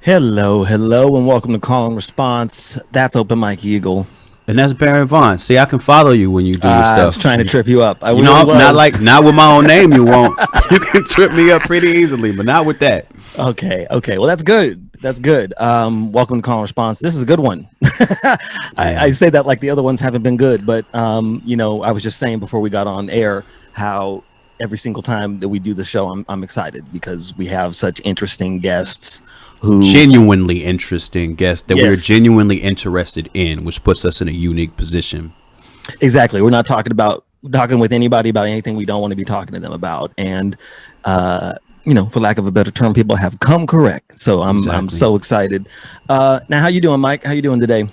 Hello, and welcome to Call and Response. That's Open Mike Eagle. And that's Baron Vaughn. See, I can follow you when you do this stuff. I was trying to trip you up. Not with my own name, you won't. You can trip me up pretty easily, but not with that. Okay. Well, that's good. Welcome to Call and Response. This is a good one. I say that like the other ones haven't been good, but I was just saying before we got on air how every single time that we do the show, I'm excited because we have such interesting guests. Genuinely interesting guests that we're genuinely interested in, which puts us in a unique position. Exactly. We're not talking with anybody about anything we don't want to be talking to them about. And, for lack of a better term, people have come correct. So I'm so excited. Now, how you doing, Mike? How you doing today?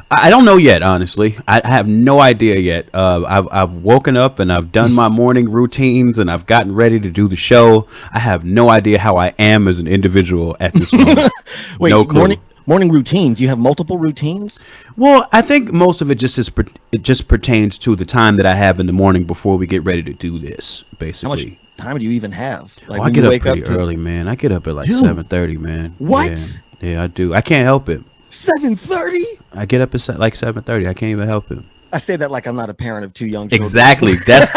I don't know yet, honestly. I have no idea yet. I've woken up and I've done my morning routines and I've gotten ready to do the show. I have no idea how I am as an individual at this moment. Wait, no clue. Morning routines? You have multiple routines? Well, I think most of it just pertains to the time that I have in the morning before we get ready to do this, basically. How much time do you even have? Like, I get up pretty early, man. I get up at like 7:30, man. What? Yeah, I do. I can't help it. 7:30? I get up at like 7:30. I can't even help it. I say that like I'm not a parent of two young children. Exactly. That's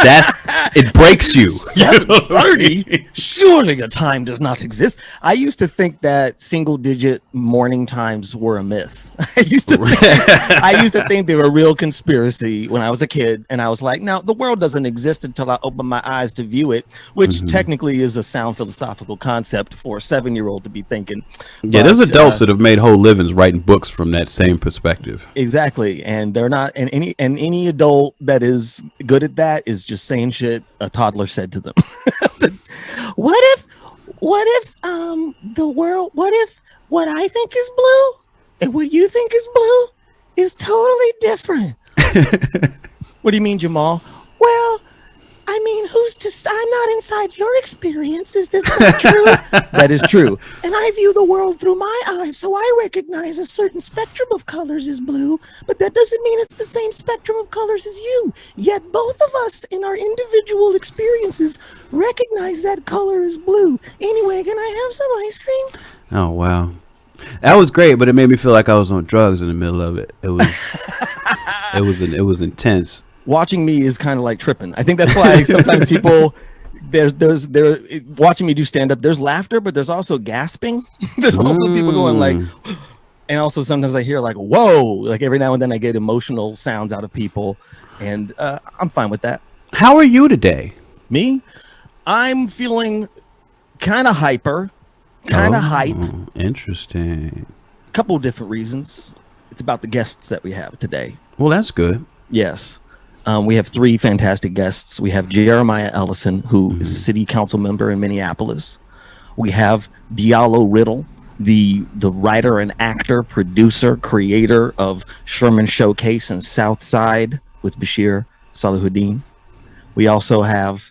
It breaks you. 7:30? Surely a time does not exist. I used to think that single-digit morning times were a myth. I used to think they were a real conspiracy when I was a kid, and I was like, no, the world doesn't exist until I open my eyes to view it, which technically is a sound philosophical concept for a 7-year-old to be thinking. Yeah, there's adults that have made whole livings writing books from that same perspective. Exactly, and they're not, and any adult that is good at that is just saying shit a toddler said to them. What if the world, what if what I think is blue and what you think is blue is totally different? What do you mean, Jamal? Well, I mean, I'm not inside your experience. Is this not true? That is true. And I view the world through my eyes, so I recognize a certain spectrum of colors is blue, but that doesn't mean it's the same spectrum of colors as you. Yet both of us in our individual experiences recognize that color is blue. Anyway, can I have some ice cream? Oh, wow. That was great, but it made me feel like I was on drugs in the middle of it. It was intense. Watching me is kind of like tripping. I think that's why sometimes people there's watching me do stand up. There's laughter, but there's also gasping. There's also people going like, and also sometimes I hear like, whoa, like every now and then I get emotional sounds out of people, and I'm fine with that. How are you today? Me, I'm feeling kind of hyper, kind of hype. Interesting. A couple of different reasons. It's about the guests that we have today. Well, that's good. Yes. We have 3 fantastic guests. We have Jeremiah Ellison, who is a city council member in Minneapolis. We have Diallo Riddle, the writer and actor, producer, creator of Sherman Showcase and South Side with Bashir Salahuddin. We also have...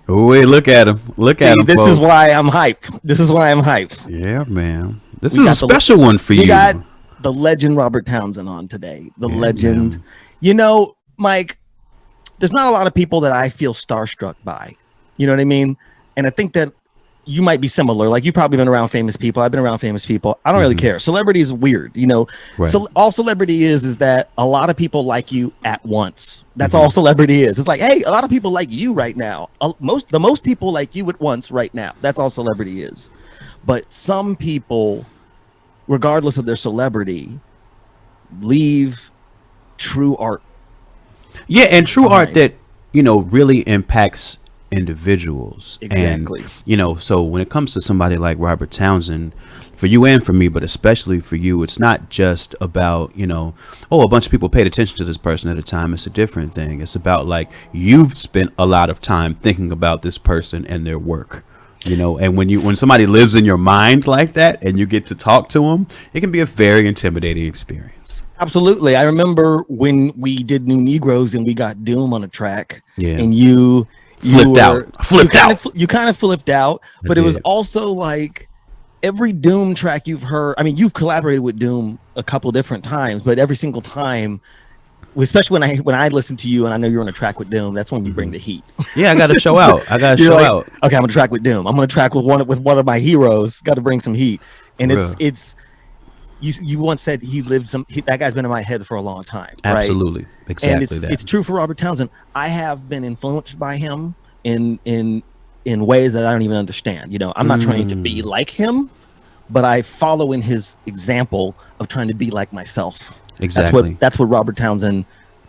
Oh, wait, look at him. Look at him, This folks. is why I'm hype. This is why I'm hype. Yeah, man. This is a special one for you. We got the legend Robert Townsend on today. The legend. Man. You know, Mike, there's not a lot of people that I feel starstruck by. You know what I mean? And I think that you might be similar. Like, you've probably been around famous people. I've been around famous people. I don't really care. Celebrity is weird, you know. Right. So all celebrity is that a lot of people like you at once. That's all celebrity is. It's like, hey, a lot of people like you right now. The most people like you at once right now. That's all celebrity is. But some people, regardless of their celebrity, leave true art. Yeah, and true art that, you know, really impacts individuals. Exactly. And, you know, so when it comes to somebody like Robert Townsend, for you and for me, but especially for you, it's not just about, you know, oh, a bunch of people paid attention to this person at a time. It's a different thing. It's about, like, you've spent a lot of time thinking about this person and their work. You know, and when somebody lives in your mind like that and you get to talk to them, it can be a very intimidating experience. Absolutely. I remember when we did New Negroes and we got Doom on a track. Yeah. And you flipped out. You kind of flipped out, but it was also like every Doom track you've heard. I mean, you've collaborated with Doom a couple different times, but every single time, especially when I listen to you and I know you're on a track with Doom, that's when you bring the heat. Yeah, I got to show out. Okay, I'm gonna track with Doom. I'm gonna track with one of my heroes. Got to bring some heat. And it's you once said that guy's been in my head for a long time. Right? Absolutely, exactly. And it's true for Robert Townsend. I have been influenced by him in ways that I don't even understand. You know, I'm not trying to be like him, but I follow in his example of trying to be like myself. Exactly. That's what Robert Townsend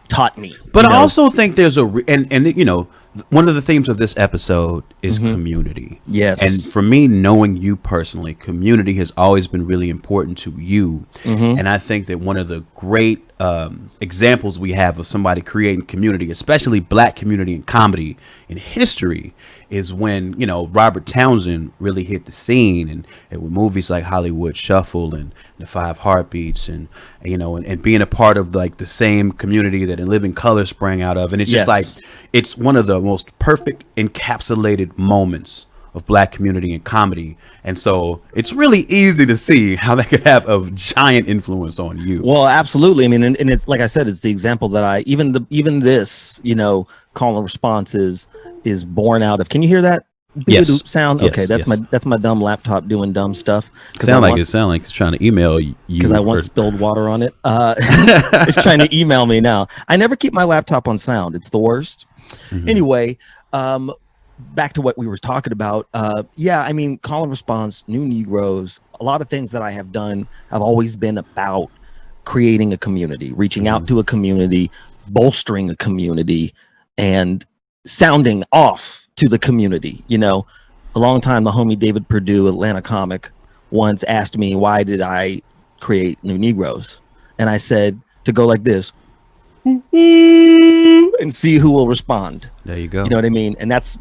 taught me. But I also think there's and you know, one of the themes of this episode is community. Yes. And for me, knowing you personally, community has always been really important to you. And I think that one of the great examples we have of somebody creating community, especially Black community in comedy in history, is when, you know, Robert Townsend really hit the scene, and with movies like Hollywood Shuffle and The Five Heartbeats, and you know, and being a part of like the same community that In Living Color sprang out of. And it's just like, it's one of the most perfect encapsulated moments of Black community and comedy. And so it's really easy to see how that could have a giant influence on you. Well, absolutely. I mean, and it's like I said, it's the example that I even this, you know, call and response is born out of. Can you hear that? Yes. Sound. Yes, Okay, yes. that's my dumb laptop doing dumb stuff. Sound like it's trying to email you. Because I once spilled water on it. It's trying to email me now. I never keep my laptop on sound. It's the worst. Mhm. Anyway, back to what we were talking about. Yeah, I mean, call and response, New Negroes, a lot of things that I have done have always been about creating a community, reaching out to a community, bolstering a community, and sounding off to the community. You know, a long time, the homie David Perdue, Atlanta comic, once asked me, why did I create New Negroes? And I said, to go like this, and see who will respond. There you go. You know what I mean? And that's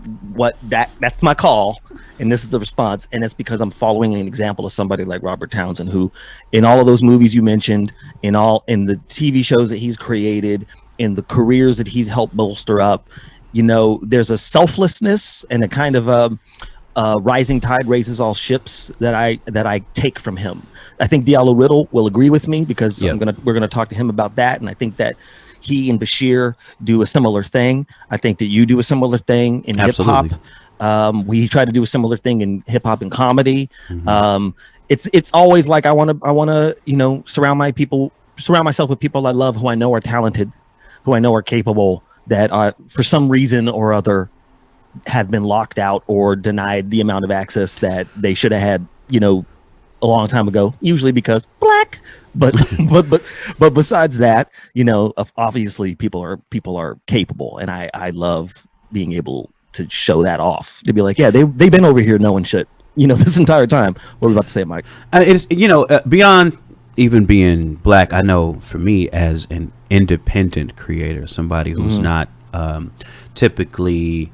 my call. And this is the response. And it's because I'm following an example of somebody like Robert Townsend, who in all of those movies you mentioned, in the TV shows that he's created, in the careers that he's helped bolster up, you know, there's a selflessness and a kind of rising tide raises all ships that I take from him. I think Diallo Riddle will agree with me, because we're gonna talk to him about that. And I think that he and Bashir do a similar thing. I think that you do a similar thing in hip hop. We try to do a similar thing in hip hop and comedy. It's always like I want to you know, surround myself with people I love, who I know are talented, who I know are capable, that are, for some reason or other, have been locked out or denied the amount of access that they should have had, you know, a long time ago, usually because black. But but besides that, you know, obviously people are capable, and I love being able to show that off, to be like, yeah, they've been over here knowing shit, you know, this entire time. What are we about to say, Mike? It's, you know, beyond even being black, I know for me as an independent creator, somebody who's not typically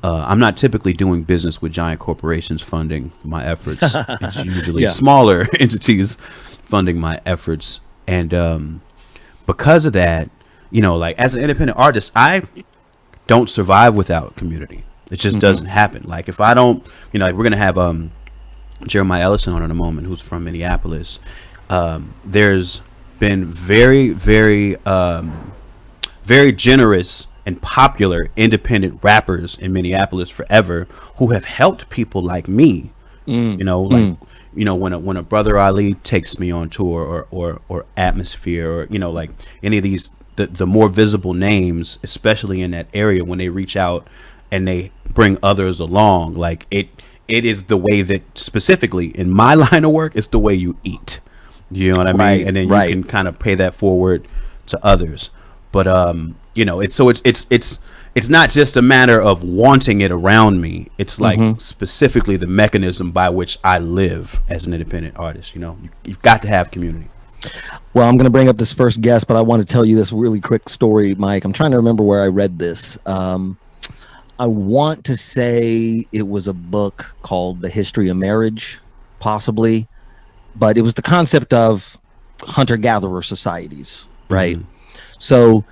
I'm not typically doing business with giant corporations funding my efforts. It's usually smaller entities funding my efforts. And because of that, you know, like as an independent artist, I don't survive without community. It just doesn't happen. Like if I don't, you know, like we're going to have Jeremiah Ellison on in a moment, who's from Minneapolis. There's been very, very, very generous and popular independent rappers in Minneapolis forever who have helped people like me. You know, like you know, when a Brother Ali takes me on tour, or Atmosphere, or you know, like any of these the more visible names, especially in that area, when they reach out and they bring others along, like it is the way that, specifically in my line of work, it's the way you eat. You know what I mean? And then you can kind of pay that forward to others. But you know, it's not just a matter of wanting it around me. It's like specifically the mechanism by which I live as an independent artist. You know, you've got to have community. Well, I'm going to bring up this first guest, but I want to tell you this really quick story, Mike. I'm trying to remember where I read this. I want to say it was a book called The History of Marriage, possibly, but it was the concept of hunter-gatherer societies, right? So,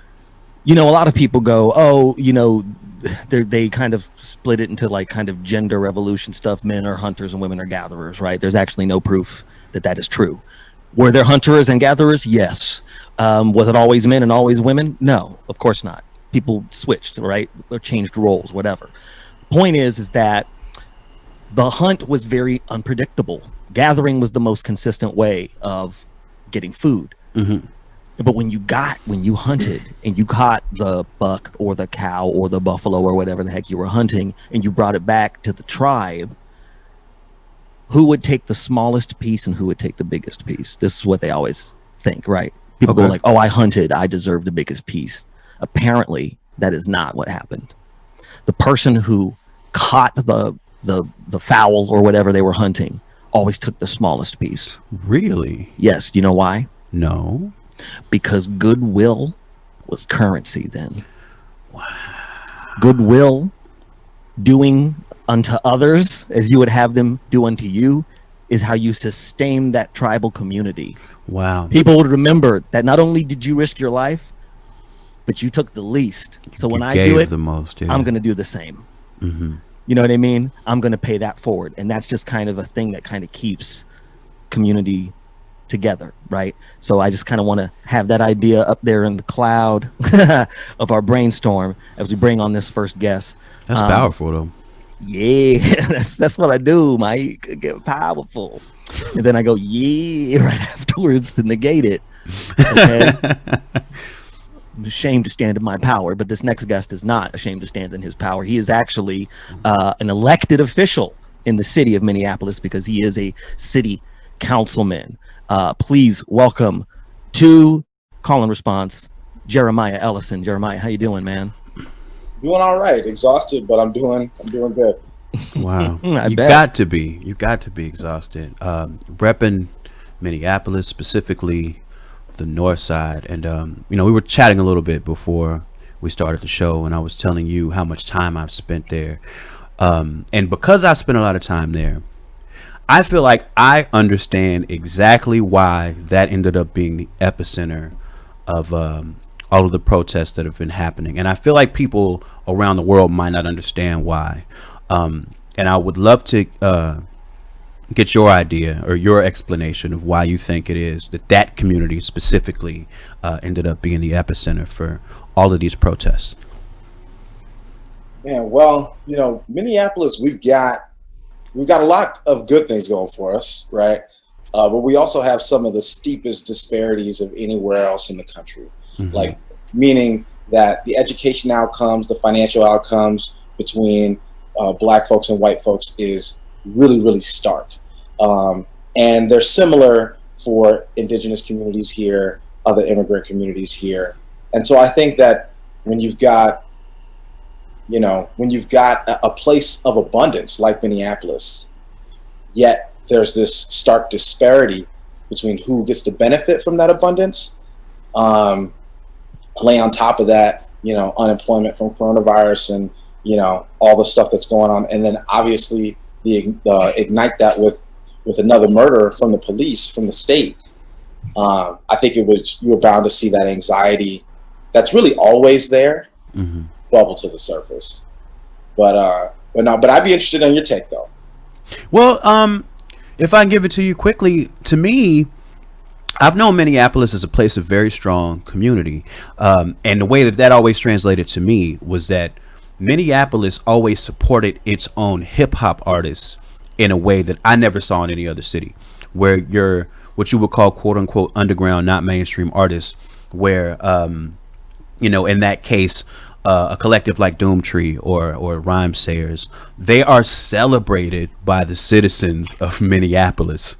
you know, a lot of people go, oh, you know, they kind of split it into like kind of gender revolution stuff. Men are hunters and women are gatherers, right? There's actually no proof that that is true. Were there hunters and gatherers? Yes. Was it always men and always women? No, of course not. People switched, right? Or changed roles, whatever. Point is that the hunt was very unpredictable. Gathering was the most consistent way of getting food. But when you hunted and you caught the buck or the cow or the buffalo or whatever the heck you were hunting, and you brought it back to the tribe, who would take the smallest piece and who would take the biggest piece? This is what they always think, right? People go like, oh, I hunted, I deserve the biggest piece. Apparently, that is not what happened. The person who caught the fowl or whatever they were hunting always took the smallest piece. Really? Yes. Do you know why? No. Because goodwill was currency then. Wow. Goodwill, doing unto others as you would have them do unto you, is how you sustain that tribal community. Wow. People would remember that not only did you risk your life, but you took the least. So when I do it, the most, I'm going to do the same. You know what I mean? I'm going to pay that forward. And that's just kind of a thing that kind of keeps community together, right? So I just kind of want to have that idea up there in the cloud of our brainstorm as we bring on this first guest. That's powerful, though. Yeah, that's what I do, Mike. Get powerful. And then I go, yeah, right afterwards to negate it. Okay. I'm ashamed to stand in my power, but this next guest is not ashamed to stand in his power. He is actually an elected official in the city of Minneapolis because he is a city councilman. Please welcome to Call and Response, Jeremiah Ellison. Jeremiah, how you doing, man? Doing all right. Exhausted, but I'm doing good. Wow. I You bet. got to be. You got to be exhausted. Repping Minneapolis, specifically the north side. And, we were chatting a little bit before we started the show, and I was telling you how much time I've spent there. And because I spent a lot of time there, I feel like I understand exactly why that ended up being the epicenter of all of the protests that have been happening. And I feel like people around the world might not understand why. And I would love to get your idea or your explanation of why you think it is that that community specifically ended up being the epicenter for all of these protests. Yeah, well, Minneapolis, we've got a lot of good things going for us, right? But we also have some of the steepest disparities of anywhere else in the country. Mm-hmm. Like, meaning that the education outcomes, the financial outcomes between Black folks and white folks is really, really stark. And they're similar for indigenous communities here, other immigrant communities here. And so I think that when you've got a place of abundance like Minneapolis, yet there's this stark disparity between who gets to benefit from that abundance. Lay on top of that, unemployment from coronavirus and, all the stuff that's going on. And then obviously ignite that with another murder from the police, from the state. I think you were bound to see that anxiety that's really always there, Mm-hmm. bubble to the surface. But I'd be interested in your take though. Well, if I can give it to you quickly, to me, I've known Minneapolis as a place of very strong community. And the way that always translated to me was that Minneapolis always supported its own hip hop artists in a way that I never saw in any other city, where you're what you would call quote unquote underground, not mainstream artists, where, in that case, a collective like Doomtree or Rhyme Sayers, they are celebrated by the citizens of Minneapolis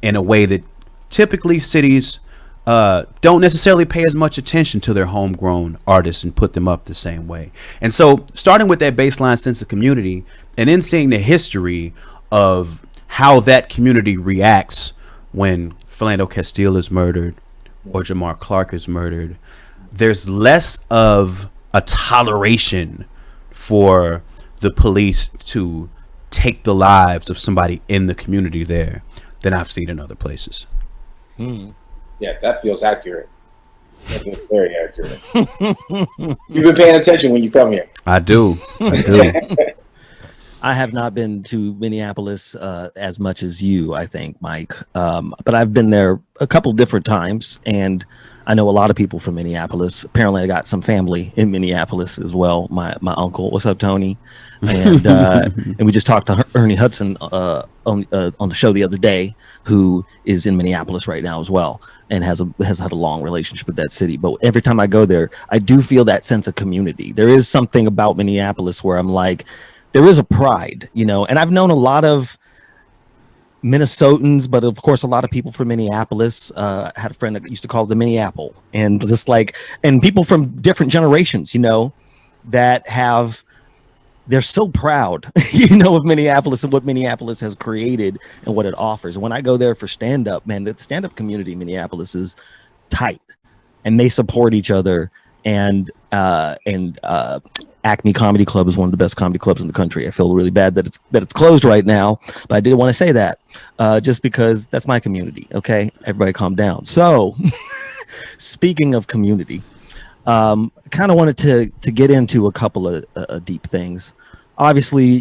in a way that typically cities don't necessarily pay as much attention to their homegrown artists and put them up the same way. And so starting with that baseline sense of community and then seeing the history of how that community reacts when Philando Castile is murdered or Jamar Clark is murdered, there's less of a toleration for the police to take the lives of somebody in the community there than I've seen in other places. Yeah, that feels accurate. That feels very accurate. You've been paying attention when you come here. I do. I have not been to Minneapolis as much as you, I think, Mike. But I've been there a couple different times, and I know a lot of people from Minneapolis. Apparently, I got some family in Minneapolis as well. My uncle, what's up, Tony? And and we just talked to Ernie Hudson on the show the other day, who is in Minneapolis right now as well, and has had a long relationship with that city. But every time I go there, I do feel that sense of community. There is something about Minneapolis where I'm like, there is a pride, and I've known a lot of Minnesotans, but of course, a lot of people from Minneapolis. I had a friend that used to call it the Minneapple, and and people from different generations, that they're so proud, of Minneapolis and what Minneapolis has created and what it offers. And when I go there for stand-up, man, the stand-up community in Minneapolis is tight, and they support each other. And Acme Comedy Club is one of the best comedy clubs in the country. I feel really bad that it's closed right now, but I didn't want to say that just because that's my community. Okay, everybody, calm down. So, speaking of community, kind of wanted to get into a couple of deep things. Obviously,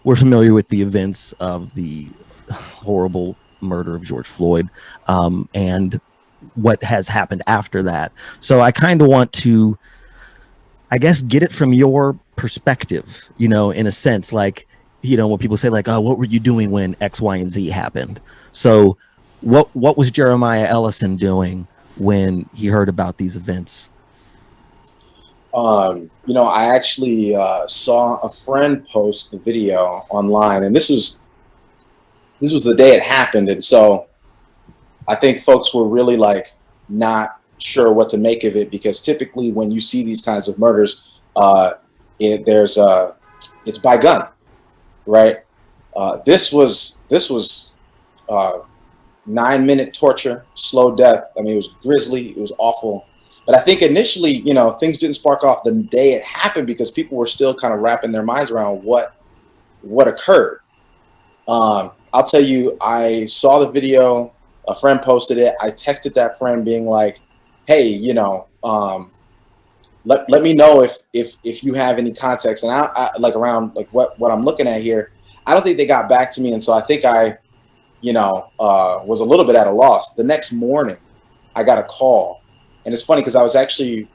we're familiar with the events of the horrible murder of George Floyd, and what has happened after that. So I kind of want to, I guess, get it from your perspective, you know, in a sense, like, you know, when people say like, oh, what were you doing when X, Y, and Z happened? So what was Jeremiah Ellison doing when he heard about these events? You know, I actually saw a friend post the video online, and this was the day it happened, and so I think folks were really like not sure what to make of it, because typically when you see these kinds of murders, it's by gun, right? This was 9-minute torture, slow death. I mean, it was grisly, it was awful. But I think initially, you know, things didn't spark off the day it happened because people were still kind of wrapping their minds around what occurred. I'll tell you, I saw the video, a friend posted it. I texted that friend being like, hey, you know, let me know if you have any context. And I like around like what I'm looking at here. I don't think they got back to me. And so I think I, you know, was a little bit at a loss. The next morning, I got a call. And it's funny because I was actually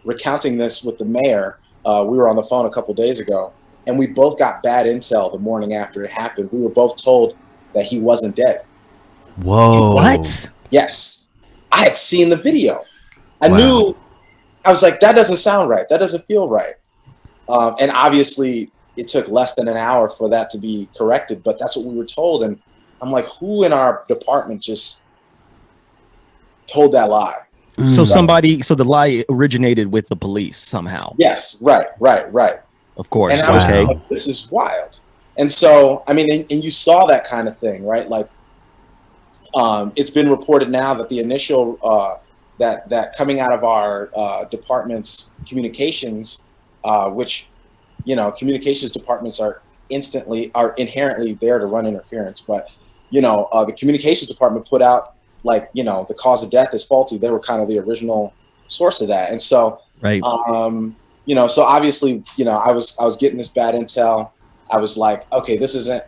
recounting this with the mayor. We were on the phone a couple days ago, and we both got bad intel the morning after it happened. We were both told that he wasn't dead. Whoa. What? Yes. I had seen the video. I knew, I was like, that doesn't sound right. That doesn't feel right. And obviously, it took less than an hour for that to be corrected, but that's what we were told. And I'm like, who in our department just told that lie? So so the lie originated with the police somehow. Yes, right. Of course. And I was Okay. like, this is wild. And so, I mean, and you saw that kind of thing, right? Like, it's been reported now that the initial, that coming out of our department's communications, which, you know, communications departments are inherently there to run interference. But, you know, the communications department put out, like, you know, the cause of death is faulty. They were kind of the original source of that. And so, Right. you know, so obviously, you know, I was getting this bad intel. I was like, okay, this isn't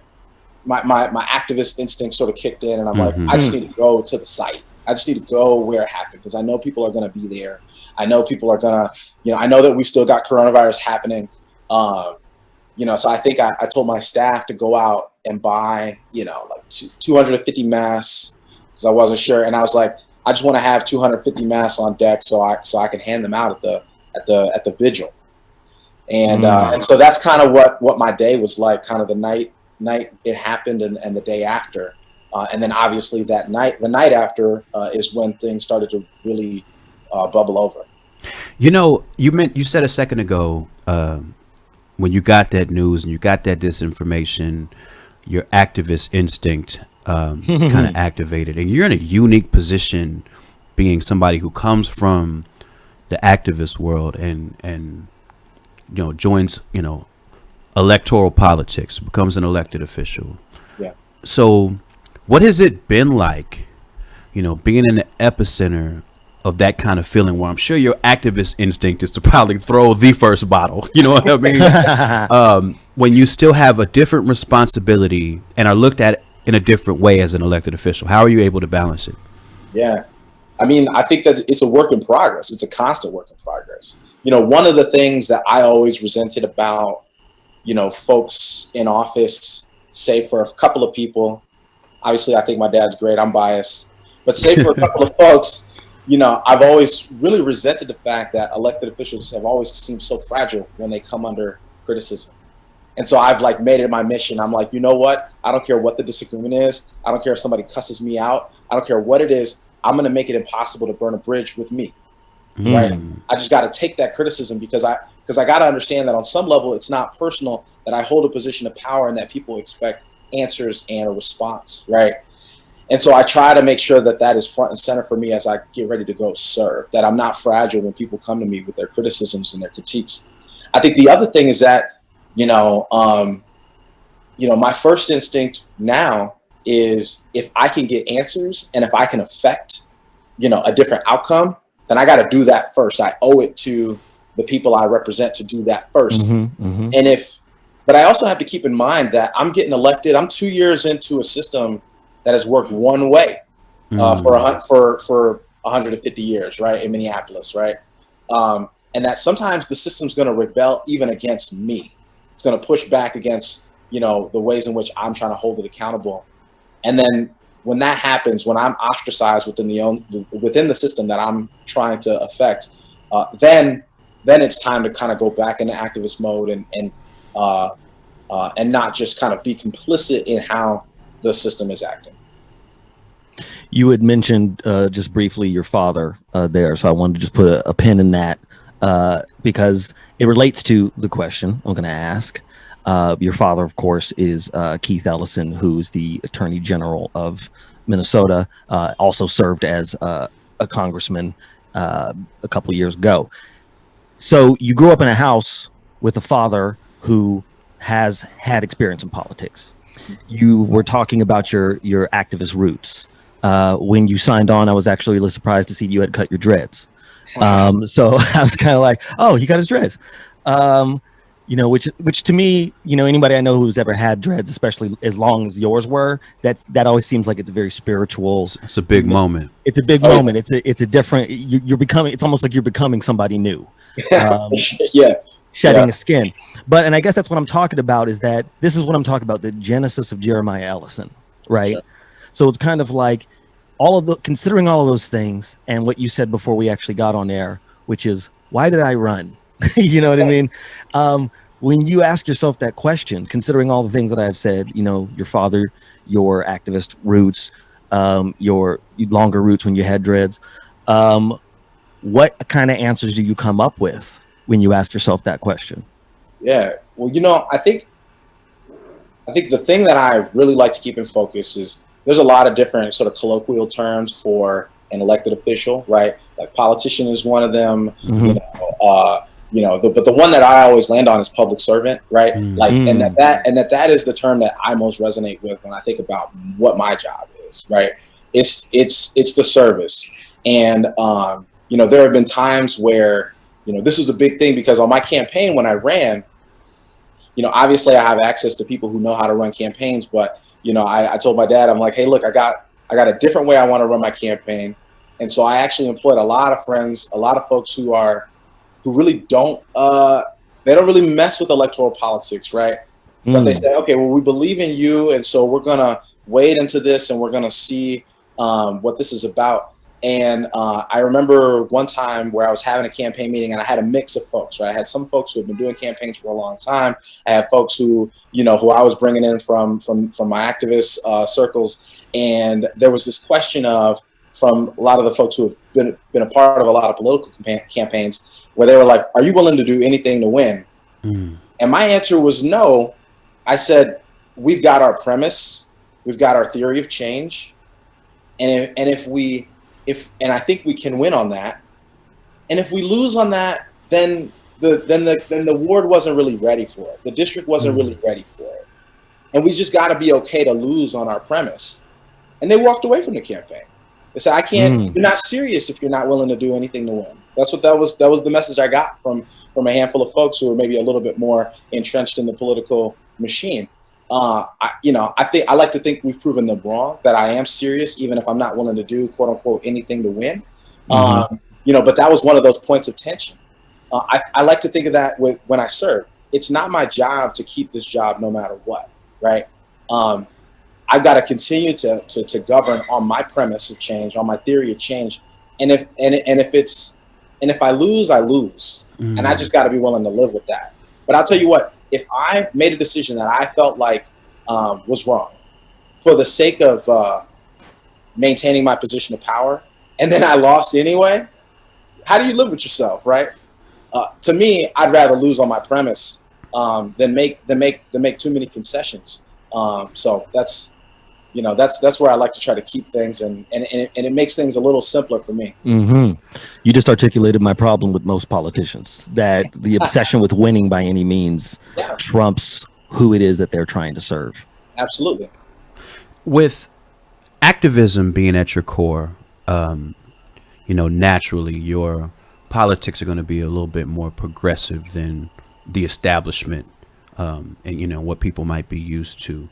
my activist instinct sort of kicked in. And I'm like, I just need to go to the site. I just need to go where it happened, because I know people are going to be there. I know people are going to, you know, I know that we've still got coronavirus happening. You know, so I think I told my staff to go out and buy, you know, like 250 masks, because I wasn't sure. And I was like, I just want to have 250 masks on deck so I can hand them out at the vigil. And and so that's kind of what my day was like, kind of the night it happened and the day after. And then obviously the night after is when things started to really bubble over. You know, you said a second ago, when you got that news and you got that disinformation, your activist instinct kind of activated, and you're in a unique position, being somebody who comes from the activist world and you know, joins, you know, electoral politics, becomes an elected official. Yeah. So what has it been like, you know, being in the epicenter of that kind of feeling, where I'm sure your activist instinct is to probably throw the first bottle, you know what I mean? When you still have a different responsibility and are looked at in a different way as an elected official, how are you able to balance it? Yeah. I mean, I think that it's a work in progress. It's a constant work in progress. You know, one of the things that I always resented about, you know, folks in office, say for a couple of people, obviously I think my dad's great, I'm biased, but say for a couple of folks, you know, I've always really resented the fact that elected officials have always seemed so fragile when they come under criticism. And so I've like made it my mission. I'm like, you know what? I don't care what the disagreement is. I don't care if somebody cusses me out. I don't care what it is. I'm going to make it impossible to burn a bridge with me. Right? I just got to take that criticism because I got to understand that on some level, it's not personal, that I hold a position of power and that people expect answers and a response. Right. And so I try to make sure that that is front and center for me as I get ready to go serve, that I'm not fragile when people come to me with their criticisms and their critiques. I think the other thing is that, you know, my first instinct now is, if I can get answers and if I can affect, you know, a different outcome, then I got to do that first. I owe it to the people I represent to do that first. But I also have to keep in mind that I'm getting elected. I'm 2 years into a system that has worked one way for 150 years, right, in Minneapolis, right? and that sometimes the system's going to rebel even against me. It's going to push back against, you know, the ways in which I'm trying to hold it accountable. And then when that happens, when I'm ostracized within the system that I'm trying to affect, then it's time to kind of go back into activist mode and not just kind of be complicit in how the system is acting. You had mentioned just briefly your father there, so I wanted to just put a pin in that because it relates to the question I'm going to ask. Your father, of course, is Keith Ellison, who's the Attorney General of Minnesota, also served as a congressman a couple of years ago. So you grew up in a house with a father who has had experience in politics. You were talking about your activist roots. When you signed on, I was actually a little surprised to see you had cut your dreads. So I was kind of like, oh, he got his dreads. You know, which to me, you know, anybody I know who's ever had dreads, especially as long as yours were, that always seems like it's a very spiritual. It's a big moment. It's a big moment. It's a different. You're becoming. It's almost like you're becoming somebody new. Shedding a skin. But and I guess that's what I'm talking about. Is that this is what I'm talking about? The genesis of Jeremiah Ellison, right? Yeah. So it's kind of like considering all of those things and what you said before we actually got on air, which is why did I run? You know what I mean? When you ask yourself that question, considering all the things that I've said, you know, your father, your activist roots, your longer roots when you had dreads, what kind of answers do you come up with when you ask yourself that question? Yeah, well, you know, I think the thing that I really like to keep in focus is there's a lot of different sort of colloquial terms for an elected official, right? Like politician is one of them, but the one that I always land on is public servant, right? Like, and that is the term that I most resonate with when I think about what my job is, right? It's the service. And, you know, there have been times where, you know, this was a big thing because on my campaign, when I ran, you know, obviously I have access to people who know how to run campaigns, but, you know, I told my dad, I'm like, hey, look, I got a different way I want to run my campaign. And so I actually employed a lot of friends, a lot of folks who really don't, they don't really mess with electoral politics, right? But they say, okay, well, we believe in you. And so we're going to wade into this and we're going to see what this is about. And I remember one time where I was having a campaign meeting and I had a mix of folks, right? I had some folks who had been doing campaigns for a long time. I had folks who, you know, who I was bringing in from my activist circles. And there was this question from a lot of the folks who have been a part of a lot of political campaigns where they were like, are you willing to do anything to win? And my answer was no. I said, we've got our premise. We've got our theory of change. And and I think we can win on that. And if we lose on that, then the ward wasn't really ready for it. The district wasn't really ready for it. And we just got to be okay to lose on our premise. And they walked away from the campaign. They said, I can't, you're not serious if you're not willing to do anything to win. That was the message I got from a handful of folks who were maybe a little bit more entrenched in the political machine. I like to think we've proven them wrong, that I am serious, even if I'm not willing to do quote unquote anything to win. But that was one of those points of tension. I like to think of that when I serve. It's not my job to keep this job no matter what, right? I've got to continue to govern on my premise of change, on my theory of change. And if I lose, I lose. And I just got to be willing to live with that. But I'll tell you what, if I made a decision that I felt like was wrong for the sake of maintaining my position of power, and then I lost anyway, how do you live with yourself, right? To me, I'd rather lose on my premise than make too many concessions. So that's where I like to try to keep things, and it makes things a little simpler for me. You just articulated my problem with most politicians, that the obsession with winning by any means trumps who it is that they're trying to serve. Absolutely. With activism being at your core, naturally your politics are going to be a little bit more progressive than the establishment, and what people might be used to.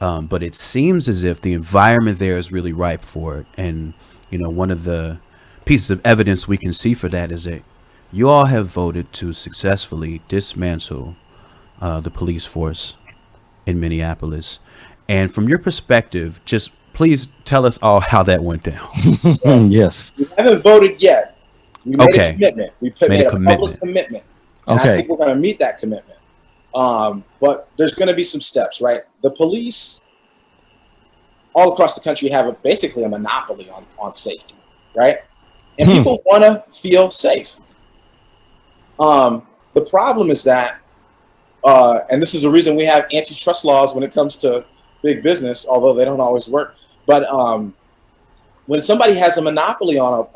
But it seems as if the environment there is really ripe for it. And, one of the pieces of evidence we can see for that is that You all have voted to successfully dismantle the police force in Minneapolis. And from your perspective, just please tell us all how that went down. Yes. We haven't voted yet. We made a Okay. commitment. We made a public commitment. And I think we're going to meet that commitment. But there's going to be some steps, right? The police all across the country have basically a monopoly on safety, right? And people want to feel safe. The problem is that, and this is the reason we have antitrust laws when it comes to big business, although they don't always work. But when somebody has a monopoly on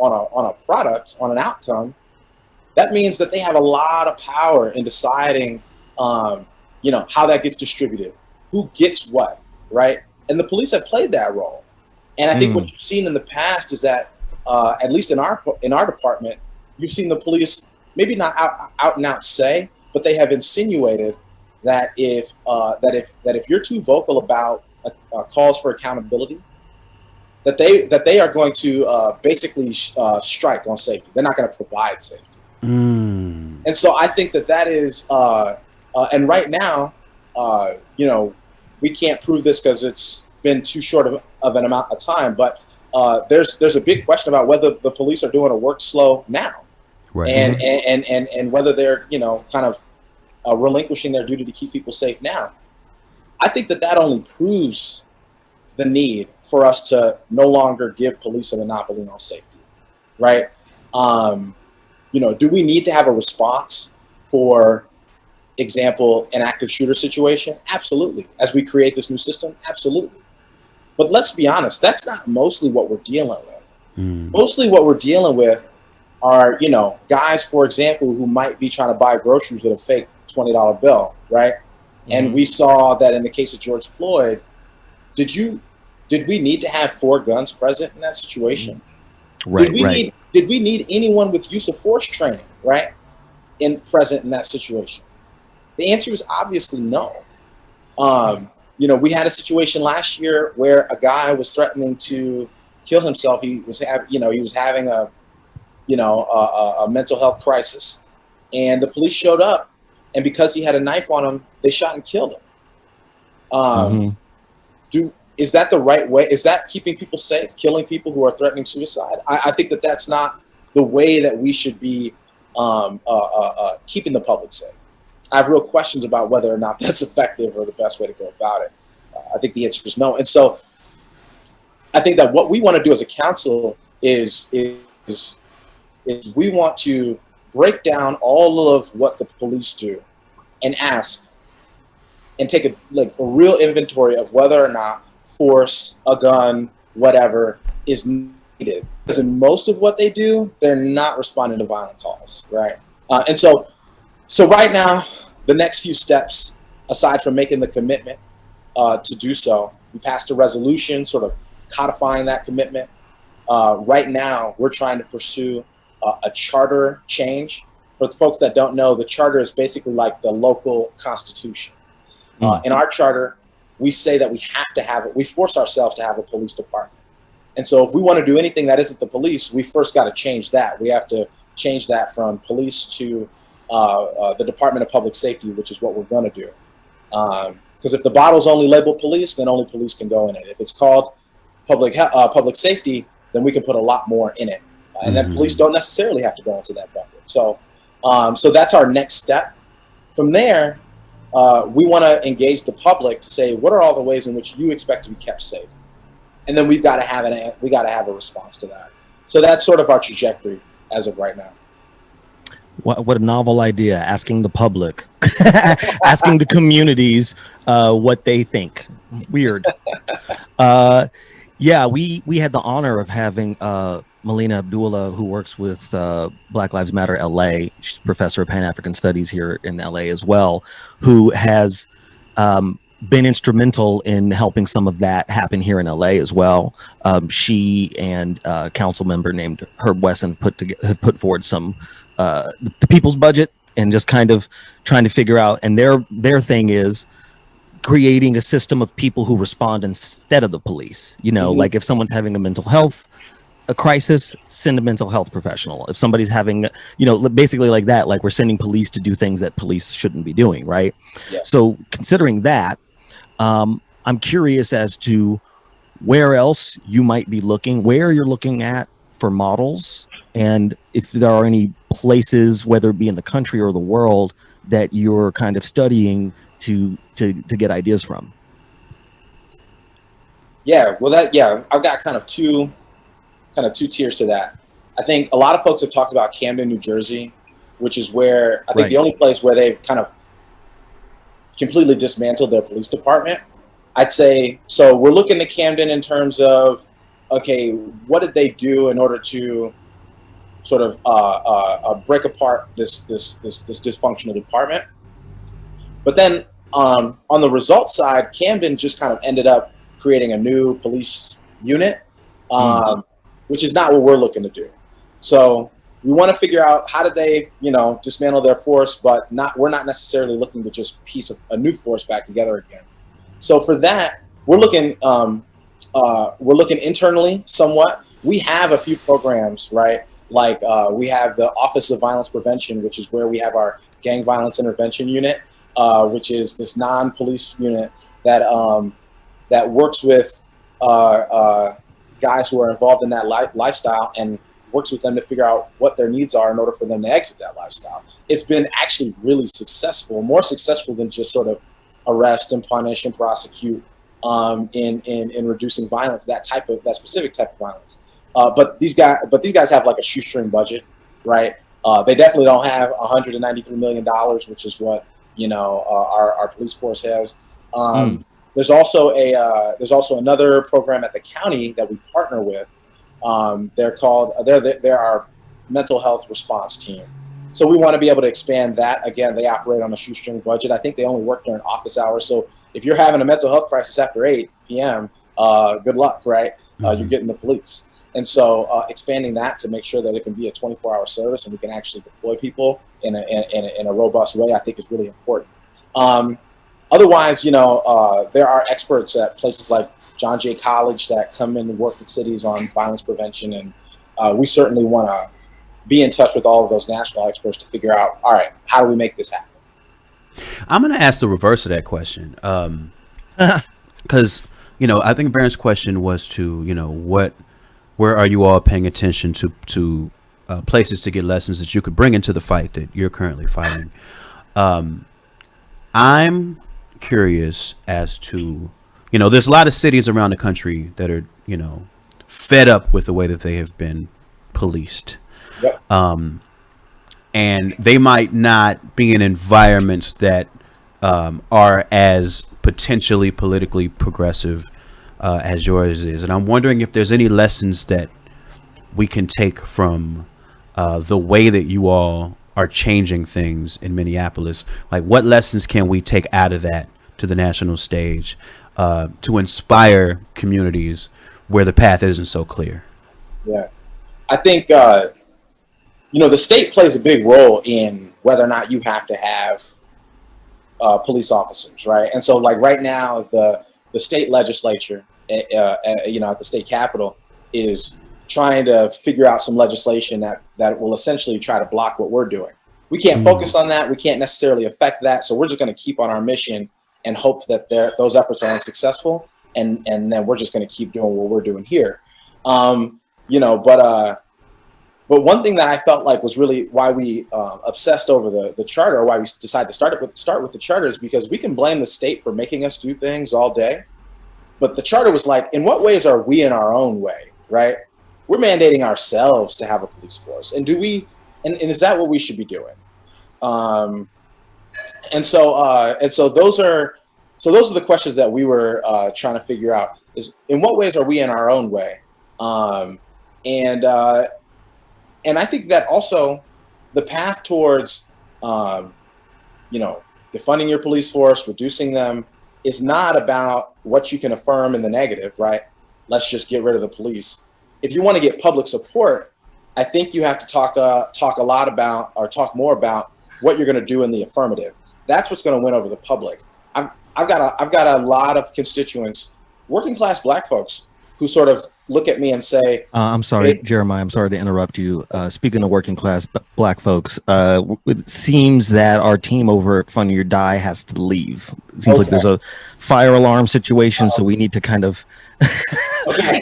a product, on an outcome, that means that they have a lot of power in deciding, how that gets distributed, who gets what, right? And the police have played that role. And I think what you've seen in the past is that, at least in our department, you've seen the police maybe not out and out say, but they have insinuated that if you're too vocal about calls for accountability, that they are going to basically strike on safety. They're not going to provide safety. And so I think that is, and right now, we can't prove this because it's been too short of an amount of time. But there's a big question about whether the police are doing a work slow now. Right. And whether they're, kind of relinquishing their duty to keep people safe now. I think that only proves the need for us to no longer give police a monopoly on safety, right? Do we need to have a response for example, an active shooter situation? Absolutely. As we create this new system? Absolutely. But let's be honest, that's not mostly what we're dealing with. Mostly what we're dealing with are, guys, for example, who might be trying to buy groceries with a fake $20 bill, right? And we saw that in the case of George Floyd. Did we need to have 4 guns present in that situation? Right. Did we need anyone with use of force training, right, present in that situation? The answer is obviously no. We had a situation last year where a guy was threatening to kill himself. He was having a mental health crisis, and the police showed up, and because he had a knife on him, they shot and killed him. Is that the right way? Is that keeping people safe, killing people who are threatening suicide? I think that's not the way that we should be keeping the public safe. I have real questions about whether or not that's effective or the best way to go about it. I think the answer is no. And so I think that what we want to do as a council is we want to break down all of what the police do and ask and take a real inventory of whether or not force, a gun, whatever is needed. Because in most of what they do, they're not responding to violent calls, right? And so right now, the next few steps, aside from making the commitment to do so, we passed a resolution sort of codifying that commitment. Right now, we're trying to pursue a charter change. For the folks that don't know, the charter is basically like the local constitution. In our charter, we say that we have to have it. We force ourselves to have a police department. And so if we want to do anything that isn't the police, we first got to change that. We have to change that from police to the Department of Public Safety, which is what we're going to do. Because if the bottle's only labeled police, then only police can go in it. If it's called public safety, then we can put a lot more in it. And then police don't necessarily have to go into that bucket. So that's our next step. From there, we want to engage the public to say, what are all the ways in which you expect to be kept safe? And then we've got to have a response to that. So that's sort of our trajectory as of right now. What a novel idea, asking the public, asking the communities what they think. Weird. Yeah, we had the honor of having Melina Abdullah, who works with Black Lives Matter LA. She's professor of Pan-African Studies here in LA as well, who has been instrumental in helping some of that happen here in LA as well. She and a council member named Herb Wesson have put forward some the people's budget and just kind of trying to figure out, and their thing is creating a system of people who respond instead of the police. Like if someone's having a mental health a crisis, send a mental health professional. If somebody's having, basically like that, like we're sending police to do things that police shouldn't be doing, right? Yeah. So considering that, I'm curious as to where else you might be looking, where you're looking at for models, and if there are any places, whether it be in the country or the world, that you're kind of studying to get ideas from. Yeah, well, I've got kind of two tiers to that. I think a lot of folks have talked about Camden, New Jersey, which is where I think the only place where they've kind of completely dismantled their police department. I'd say, so we're looking at Camden in terms of, okay, what did they do in order to sort of break apart this dysfunctional department? But then on the results side, Camden just kind of ended up creating a new police unit, which is not what we're looking to do. So we want to figure out how did they, dismantle their force, but we're not necessarily looking to just piece a new force back together again. So for that, we're looking internally somewhat. We have a few programs, right? Like we have the Office of Violence Prevention, which is where we have our gang violence intervention unit, which is this non-police unit that works with guys who are involved in that lifestyle and works with them to figure out what their needs are in order for them to exit that lifestyle. It's been actually really successful, more successful than just sort of arrest and punish and prosecute in reducing violence, that specific type of violence. But these guys have like a shoestring budget, right? They definitely don't have $193 million, which is what our police force has. There's also another program at the county that we partner with. They're our mental health response team. So we want to be able to expand that. Again, they operate on a shoestring budget. I think they only work during office hours. So if you're having a mental health crisis after 8 p.m., good luck, right? You're getting the police. And so expanding that to make sure that it can be a 24-hour service and we can actually deploy people in a robust way, I think is really important. Otherwise, there are experts at places like John Jay College that come in and work with cities on violence prevention. And we certainly want to be in touch with all of those national experts to figure out, all right, how do we make this happen? I'm going to ask the reverse of that question. Because, I think Baron's question was to, where are you all paying attention to places to get lessons that you could bring into the fight that you're currently fighting? I'm curious as to, there's a lot of cities around the country that are, fed up with the way that they have been policed. Yep. And they might not be in environments that are as potentially politically progressive as yours is. And I'm wondering if there's any lessons that we can take from the way that you all are changing things in Minneapolis. Like, what lessons can we take out of that to the national stage to inspire communities where the path isn't so clear? Yeah, I think, the state plays a big role in whether or not you have to have police officers, right? And so, like right now, the state legislature, at the state capitol, is trying to figure out some legislation that will essentially try to block what we're doing. We can't focus on that. We can't necessarily affect that. So we're just going to keep on our mission and hope that those efforts are unsuccessful. And then we're just going to keep doing what we're doing here. But one thing that I felt like was really why we obsessed over the charter, or why we decided to start with the charter, is because we can blame the state for making us do things all day. But the charter was like, in what ways are we in our own way, right? We're mandating ourselves to have a police force. And do we, and is that what we should be doing? So those are the questions that we were trying to figure out, is in what ways are we in our own way? And I think that also the path towards, defunding your police force, reducing them, is not about what you can affirm in the negative, right? Let's just get rid of the police. If you want to get public support, I think you have to talk more about what you're going to do in the affirmative. That's what's going to win over the public. I've got a lot of constituents, working class Black folks, who sort of look at me and say, I'm sorry, Jeremiah, I'm sorry to interrupt you. Speaking of working class black folks, it seems that our team over at Funny or Die has to leave. It seems like there's a fire alarm situation, so we need to kind of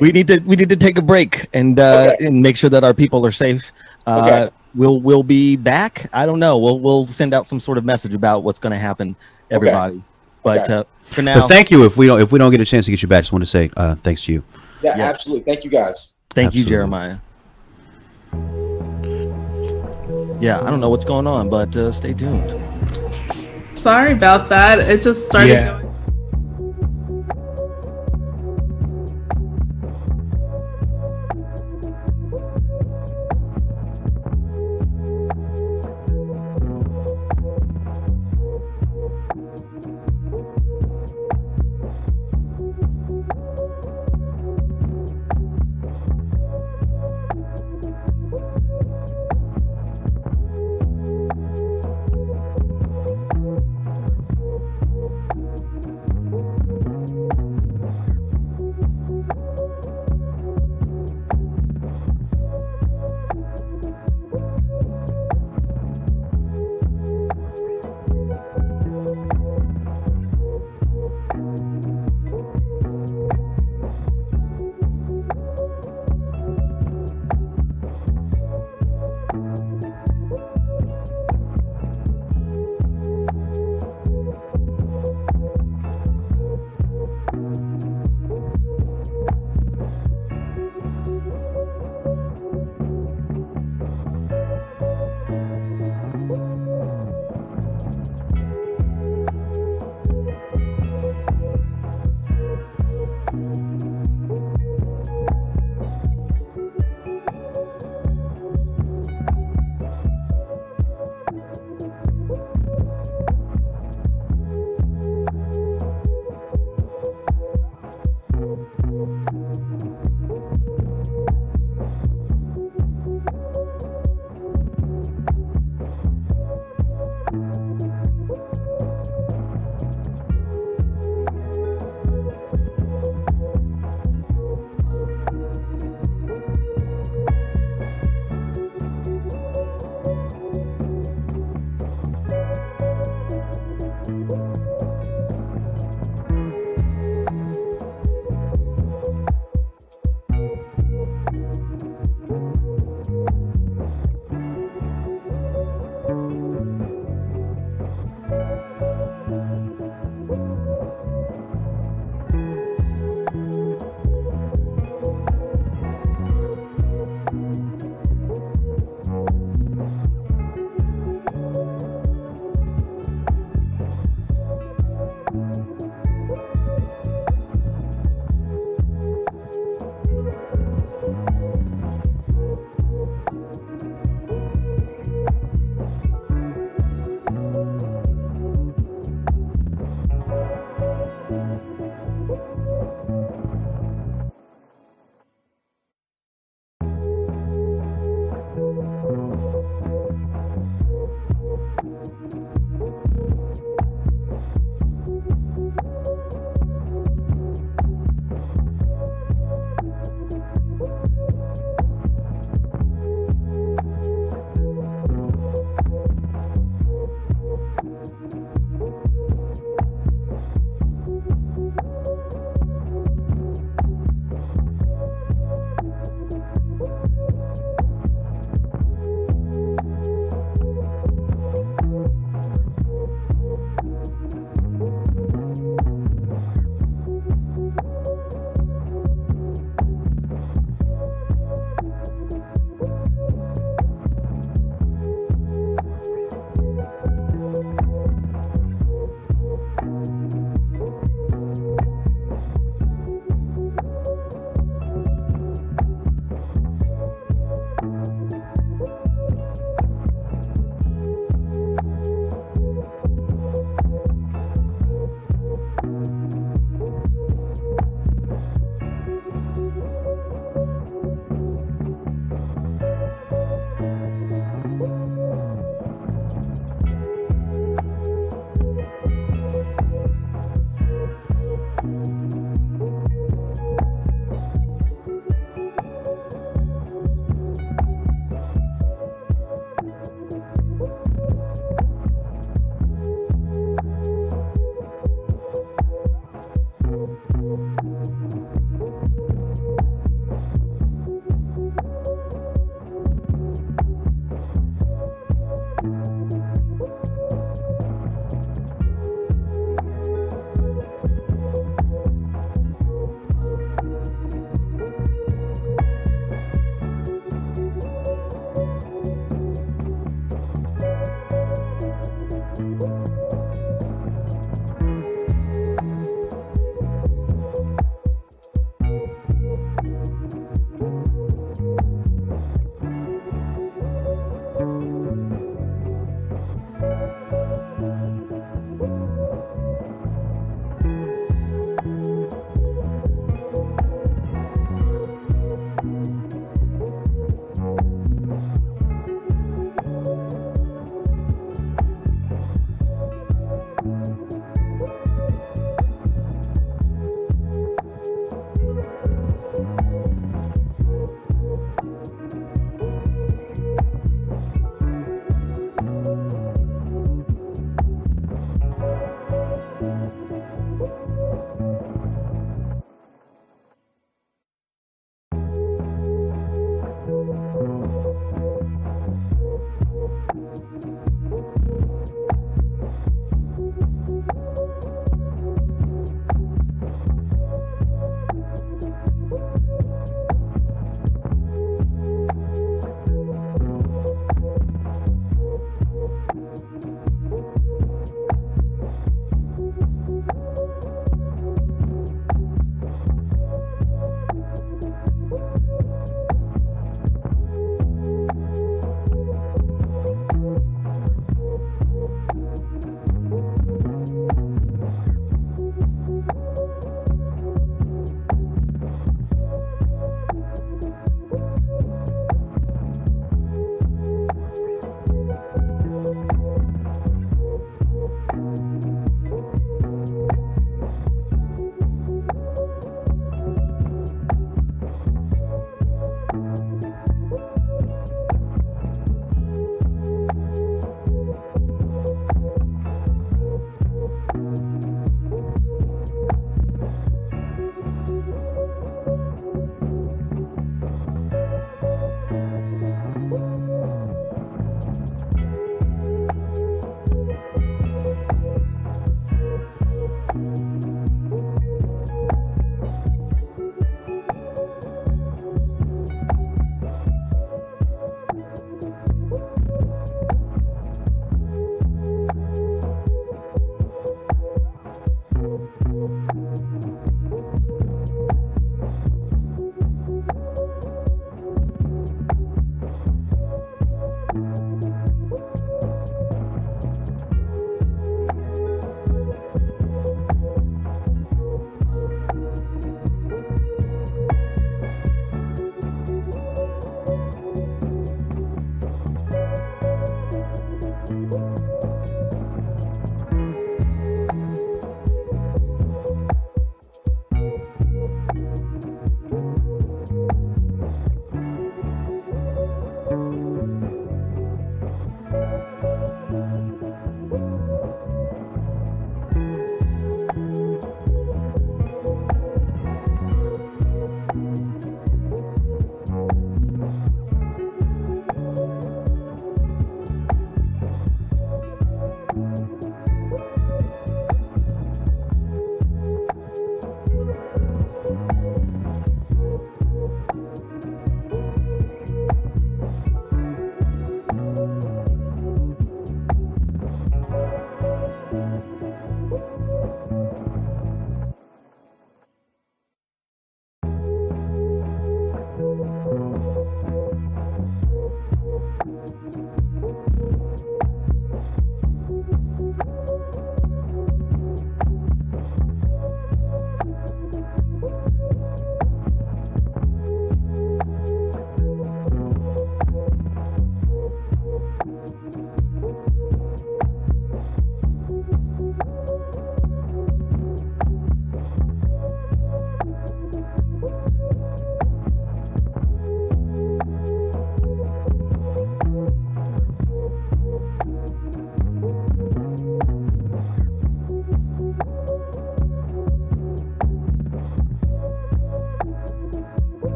we need to take a break and make sure that our people are safe. We'll be back. I don't know. We'll send out some sort of message about what's going to happen, everybody. But for now, but thank you. If we don't get a chance to get you back, I just want to say thanks to you. Yeah, absolutely. Thank you, guys. Thank you, Jeremiah. Yeah, I don't know what's going on, but stay tuned. Sorry about that. It just started going.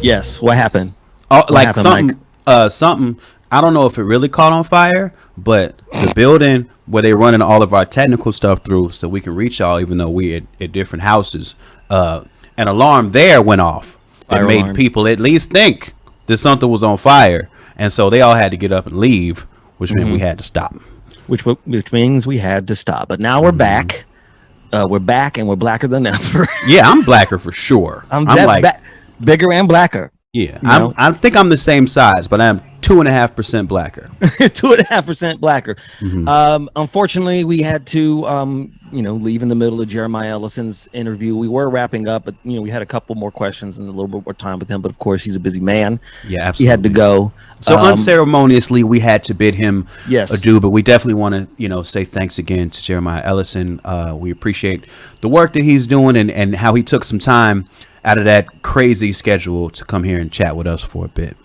Yes. What happened? Oh, What like happened, something, Mike? something. I don't know if it really caught on fire, but the building where they running all of our technical stuff through, so we can reach y'all, even though we at different houses. An alarm there went off that Fire made alarm. people at least think that something was on fire, and so they all had to get up and leave, which meant we had to stop. Which means we had to stop. But now we're back. We're back, and we're blacker than ever. Yeah, I'm blacker for sure. I'm like, bigger and blacker. yeah, you know? I think I'm the same size, but I'm 2.5% blacker. 2.5% blacker. Unfortunately, we had to, leave in the middle of Jeremiah Ellison's interview. We were wrapping up, but we had a couple more questions and a little bit more time with him. But of course, he's a busy man. Yeah, absolutely. He had to go. So unceremoniously, we had to bid him Yes. adieu, but we definitely want to, say thanks again to Jeremiah Ellison. We appreciate the work that he's doing and how he took some time out of that crazy schedule to come here and chat with us for a bit.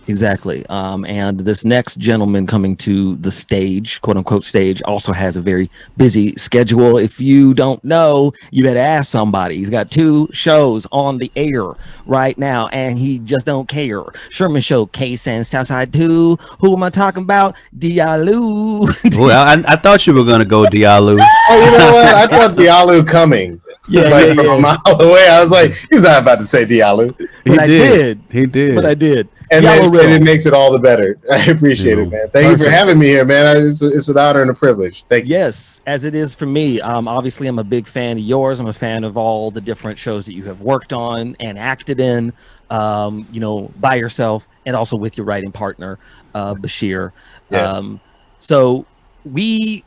Exactly. And this next gentleman coming to the stage, quote unquote stage, also has a very busy schedule. If you don't know, you better ask somebody. He's got 2 shows on the air right now, and he just don't care. Sherman Showcase and Southside 2. Who am I talking about? Diallo. Well, I thought you were going to go Diallo. Oh, you know what? I thought Diallo coming. Yeah, From a mile away. I was like, he's not about to say Diallo. But I did. He did. But I did. And Diallo it makes it all the better. I appreciate it, man. Thank you for having me here, man. It's an honor and a privilege. Thank you. Yes, as it is for me. Obviously, I'm a big fan of yours. I'm a fan of all the different shows that you have worked on and acted in, by yourself and also with your writing partner, Bashir. Yeah. So we're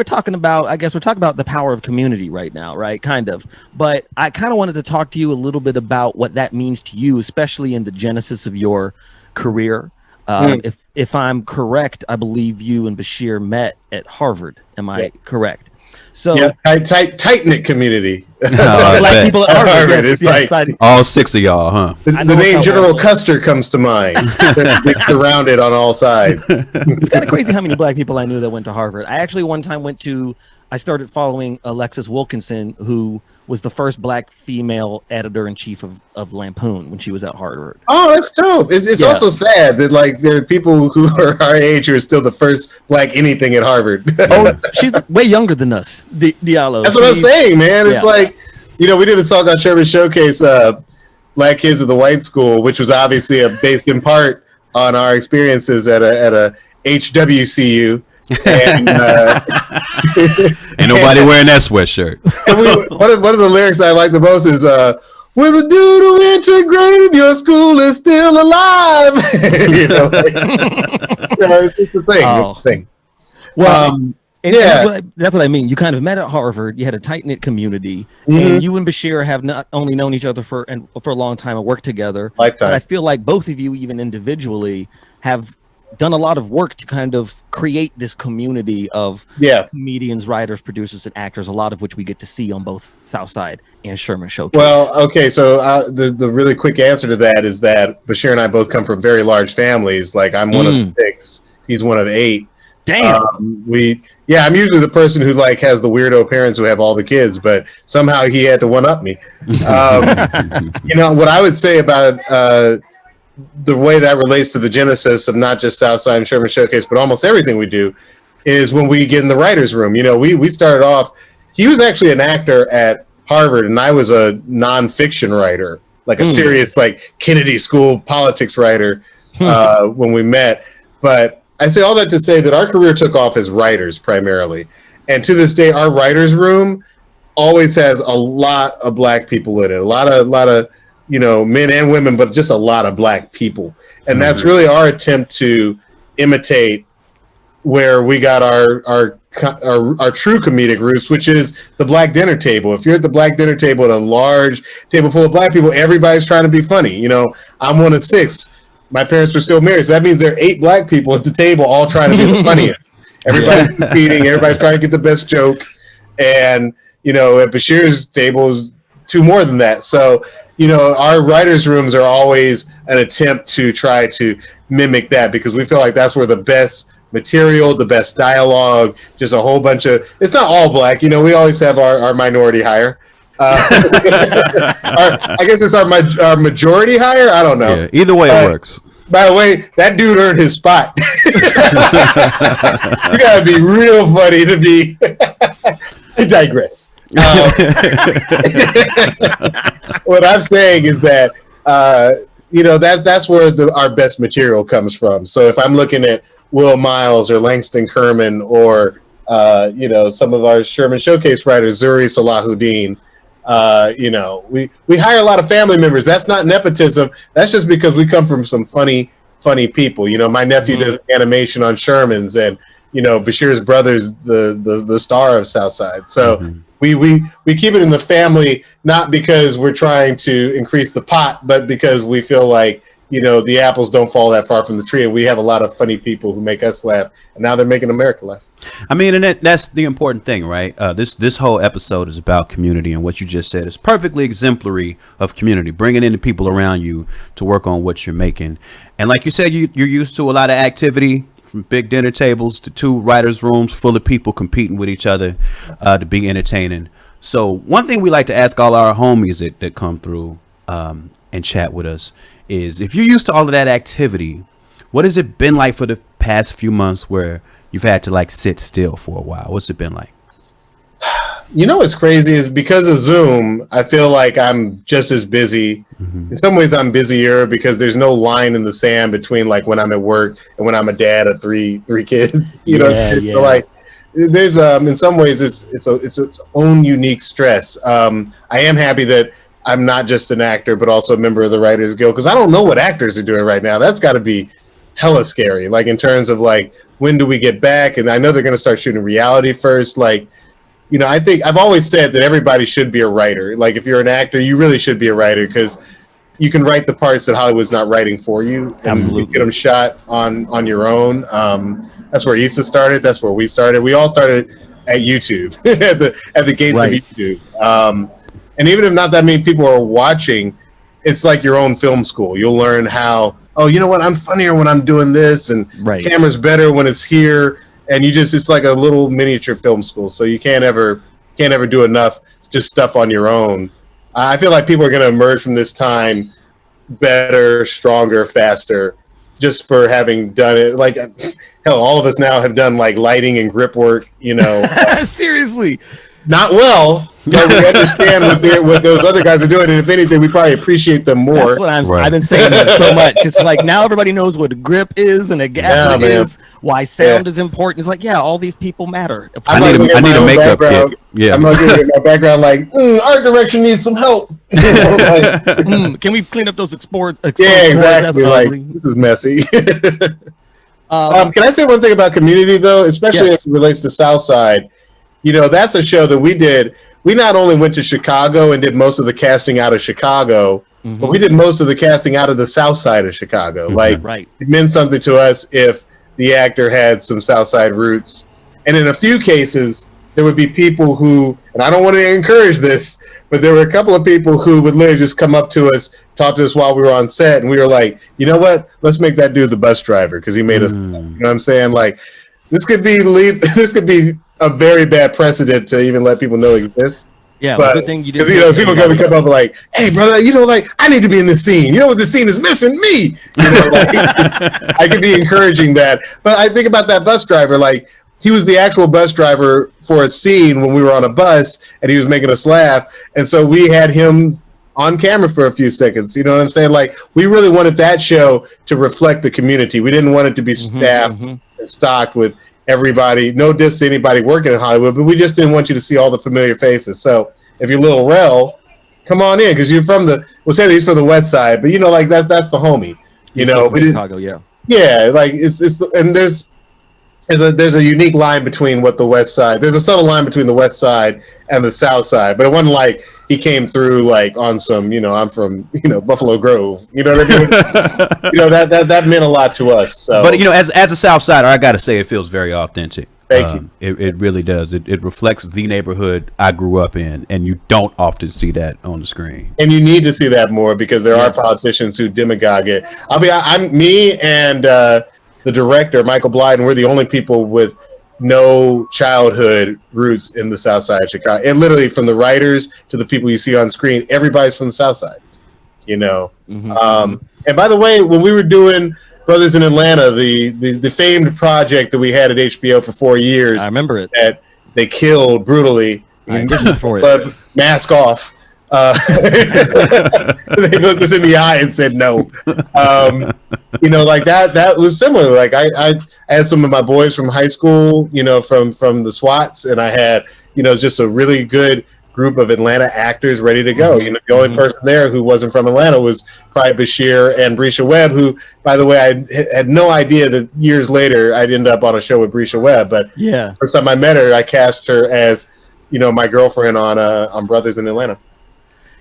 talking about, the power of community right now, right? Kind of. But I kind of wanted to talk to you a little bit about what that means to you, especially in the genesis of your career. If I'm correct, I believe you and Bashir met at Harvard. Am I correct? So yeah, tight knit community. Black people at Harvard. It's Yes, like all 6 of y'all, huh? the name General Custer comes to mind. They're surrounded on all sides. It's kind of crazy how many black people I knew that went to Harvard. I actually one time I started following Alexis Wilkinson, who was the first black female editor-in-chief of Lampoon when she was at Harvard. Oh, that's dope. It's also sad that there are people who are our age who are still the first black anything at Harvard. Oh, she's way younger than us, Diallo. That's what I'm saying, man. It's like, we did a song on Sherman Showcase, Black Kids of the White School, which was obviously based in part on our experiences at a HWCU. And ain't nobody wearing that sweatshirt. One of the lyrics I like the most is "When the dude who integrated your school is still alive." It's the thing. Oh. It's the thing. Well, that's what I mean. You kind of met at Harvard. You had a tight knit community, and you and Bashir have not only known each other for a long time and worked together. Lifetime. But I feel like both of you, even individually, have done a lot of work to kind of create this community of comedians, writers, producers, and actors, a lot of which we get to see on both Southside and Sherman Showcase. Well, okay, so the really quick answer to that is that Bashir and I both come from very large families. Like, I'm one of 6, he's one of 8. Damn. I'm usually the person who has the weirdo parents who have all the kids, but somehow he had to one up me. What I would say about the way that relates to the genesis of not just Southside and Sherman Showcase, but almost everything we do, is when we get in the writer's room. We started off, he was actually an actor at Harvard, and I was a nonfiction writer, like a serious, Kennedy School politics writer when we met. But I say all that to say that our career took off as writers primarily. And to this day, our writer's room always has a lot of black people in it, a lot of men and women, but just a lot of black people. And that's really our attempt to imitate where we got our true comedic roots, which is the black dinner table. If you're at the black dinner table at a large table full of black people, everybody's trying to be funny. I'm one of 6. My parents were still married, so that means there are 8 black people at the table all trying to be the funniest. Everybody's competing, everybody's trying to get the best joke. And, at Bashir's table is 2 more than that. So, our writers' rooms are always an attempt to try to mimic that, because we feel like that's where the best material, the best dialogue, just a whole bunch of, it's not all black, we always have our minority hire, I guess it's our majority hire. I don't know. Yeah, either way, it works. By the way, that dude earned his spot. You gotta be real funny to be. I digress. What I'm saying is that that's where our best material comes from. So if I'm looking at Will Miles or Langston Kerman or some of our Sherman Showcase writers, Zuri Salahuddin, we hire a lot of family members. That's not nepotism. That's just because we come from some funny people. My nephew does animation on Sherman's, and Bashir's brother's the star of Southside. So we keep it in the family, not because we're trying to increase the pot, but because we feel like the apples don't fall that far from the tree, and we have a lot of funny people who make us laugh, and now they're making America laugh. I mean, and that's the important thing, right? This whole episode is about community, and what you just said is perfectly exemplary of community, bringing in the people around you to work on what you're making. And like you said, you're used to a lot of activity, from big dinner tables to 2 writers' rooms full of people competing with each other to be entertaining. So one thing we like to ask all our homies that come through and chat with us is, if you're used to all of that activity, what has it been like for the past few months where you've had to sit still for a while? What's it been like? What's crazy is, because of Zoom, I feel like I'm just as busy. In some ways I'm busier because there's no line in the sand between when I'm at work and when I'm a dad of three kids. So there's in some ways it's its own unique stress. I am happy that I'm not just an actor, but also a member of the Writers Guild, because I don't know what actors are doing right now. That's got to be hella scary. In terms of when do we get back? And I know they're going to start shooting reality first. I think I've always said that everybody should be a writer. If you're an actor, you really should be a writer, because you can write the parts that Hollywood's not writing for you. And Absolutely. you get them shot on your own. That's where Issa started. That's where we started. We all started at YouTube, at the gates of YouTube. And even if not that many people are watching, it's like your own film school. You'll learn how, you know what, I'm funnier when I'm doing this, and camera's better when it's here. And it's like a little miniature film school. So you can't ever do enough just stuff on your own. I feel like people are going to emerge from this time better, stronger, faster, just for having done it. Hell, all of us now have done lighting and grip work, Seriously. Not well, but we understand what those other guys are doing, and if anything, we probably appreciate them more. That's what I've been saying that so much. It's now everybody knows what a grip is and a gap is, why sound is important. It's all these people matter. I need a makeup kit. Yeah, I'm looking at my background art direction needs some help. Can we clean up those exposed exactly. This is messy. Can I say one thing about Community, though, especially as it relates to Southside? That's a show that we did. We not only went to Chicago and did most of the casting out of Chicago, but we did most of the casting out of the South Side of Chicago. It meant something to us if the actor had some South Side roots. And in a few cases, there would be people who, and I don't want to encourage this, but there were a couple of people who would literally just come up to us, talk to us while we were on set, and we were like, you know what? Let's make that dude the bus driver, because he made us. You know what I'm saying? This could be a very bad precedent to even let people know it exists. Yeah, but good thing you did. Because people are gonna come up hey brother, I need to be in this scene. You know what, the scene is missing? Me. I could be encouraging that. But I think about that bus driver. He was the actual bus driver for a scene when we were on a bus, and he was making us laugh, and so we had him on camera for a few seconds. You know what I'm saying? We really wanted that show to reflect the community. We didn't want it to be staffed and stocked with everybody. No diss to anybody working in Hollywood, but we just didn't want you to see all the familiar faces. So if you're Lil Rel, come on in, because you're from he's from the West Side, but that's the homie. Chicago, yeah. Yeah, and there's a unique line between what the West Side. There's a subtle line between the West Side and the South Side, but it wasn't he came through on some, I'm from, Buffalo Grove. You know what I mean? that meant a lot to us. So, but as a South Sider, I gotta say it feels very authentic. Thank you. It really does. It reflects the neighborhood I grew up in, and you don't often see that on the screen. And you need to see that more, because there are politicians who demagogue it. I'm me and the director Michael Blyden. We're the only people with no childhood roots in the South Side of Chicago. And literally from the writers to the people you see on screen, everybody's from the South Side, you know. And by the way, when we were doing Brothers in Atlanta, the famed project that we had at HBO for 4 years, I remember it. That they killed brutally. For it. Mask off. They looked us in the eye and said no. You know, like that was similar. Like I had some of my boys from high school, you know, from the SWATs, and I had, you know, just a really good group of Atlanta actors ready to go. You know, the only person there who wasn't from Atlanta was probably Bashir and Brescia Webb, who, by the way, I had no idea that years later I'd end up on a show with Brescia Webb. But yeah, first time I met her, I cast her as, you know, my girlfriend on Brothers in Atlanta.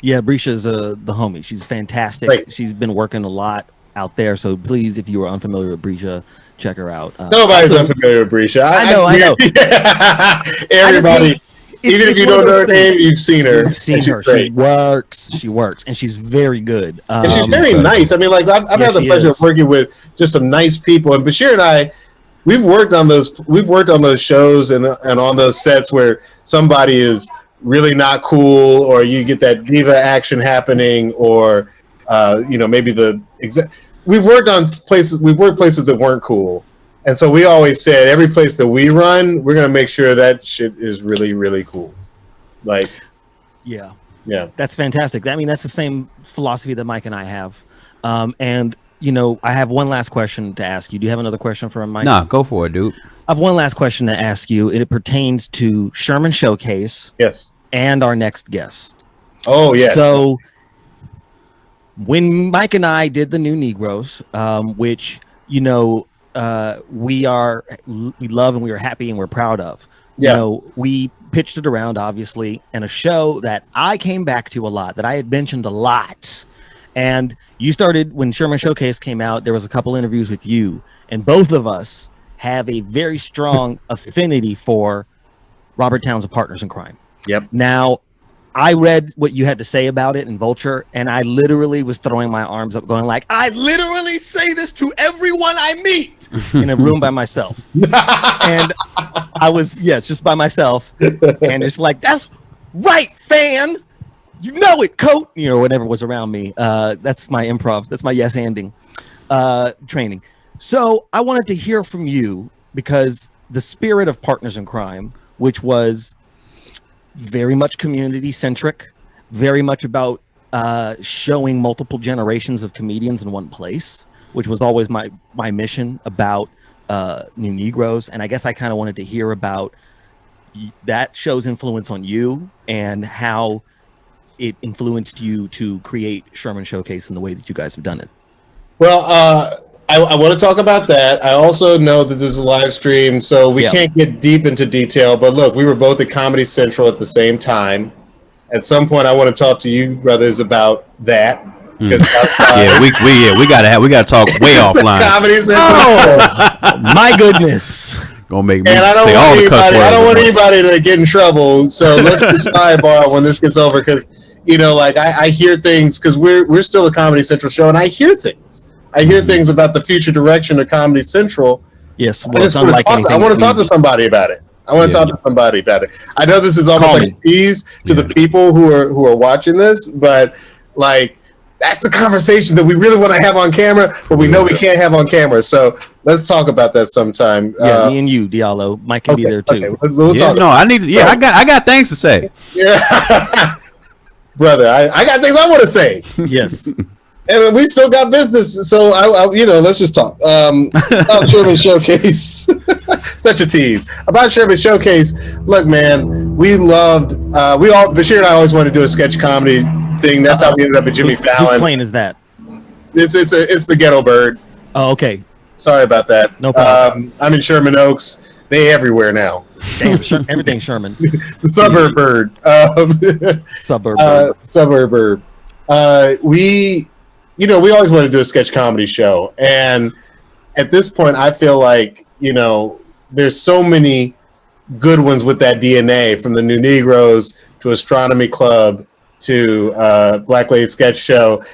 Yeah, Brescia's the homie. She's fantastic. Great. She's been working a lot out there. So please, if you are unfamiliar with Brescia, check her out. Nobody's unfamiliar with Brescia. I know. Everybody. Even if you don't know her name, you've seen her. You've seen her. She works, and she's very good. And she's very nice. I mean, like I've had the pleasure of working with just some nice people. And Bashir and I, we've worked on those shows and on those sets where somebody is really not cool, or you get that diva action happening, or you know, maybe we've worked places that weren't cool. And so we always said, every place that we run, we're going to make sure that shit is really, really cool. Like, yeah, that's fantastic. I mean, that's the same philosophy that Mike and I have. And, you know, I have one last question to ask you. Do you have another question for him, Mike? Nah, go for it, dude. I have one last question to ask you. It pertains to Sherman Showcase. Yes. And our next guest. Oh, yeah. So when Mike and I did the New Negroes, which, you know, we love and we are happy and we're proud of. Yeah. You know, we pitched it around, obviously, and a show that I came back to a lot, that I had mentioned a lot. And you started, when Sherman Showcase came out, there was a couple interviews with you, and both of us have a very strong affinity for Robert Townsend, Partners in Crime. Yep. Now, I read what you had to say about it in Vulture, and I literally was throwing my arms up going like, I literally say this to everyone I meet in a room by myself. And I was, just by myself. And it's like, that's right, fan. You know it, coat. You know, whatever was around me. That's my improv. That's my yes-anding training. So I wanted to hear from you, because the spirit of Partners in Crime, which was very much community centric, very much about showing multiple generations of comedians in one place, which was always my mission about New Negroes. And I guess I kind of wanted to hear about that show's influence on you and how it influenced you to create Sherman Showcase in the way that you guys have done it. Well, I want to talk about that. I also know that this is a live stream, so we can't get deep into detail. But look, we were both at Comedy Central at the same time. At some point, I want to talk to you brothers about that. We gotta talk way offline. Comedy Central. Oh, my goodness! Gonna make me and I don't want anybody to get in trouble. So let's just sidebar when this gets over, because you know, like I hear things, because we're still a Comedy Central show, and I hear things. I hear things about the future direction of Comedy Central. Yes, well, I want to talk to somebody about it. I know this is almost like a tease to the people who are watching this, but like that's the conversation that we really want to have on camera, but we know we can't have on camera. So let's talk about that sometime. Yeah, me and you, Diallo. Mike can be there too. Okay. We'll talk. No, I need. Yeah, I got things to say. Yeah, brother, I got things I want to say. Yes. And we still got business, so I let's just talk about Sherman Showcase. Such a tease about Sherman Showcase. Look, man, we loved. Bashir and I always wanted to do a sketch comedy thing. That's how we ended up at Jimmy Fallon. Whose plane is that? It's the Ghetto Bird. Oh, okay. Sorry about that. No problem. I'm in Sherman Oaks. They everywhere now. Damn, everything Sherman. The Suburb Bird. Suburb Bird. We always wanted to do a sketch comedy show. And at this point, I feel like, there's so many good ones with that DNA, from the New Negroes to Astronomy Club to Black Lady Sketch Show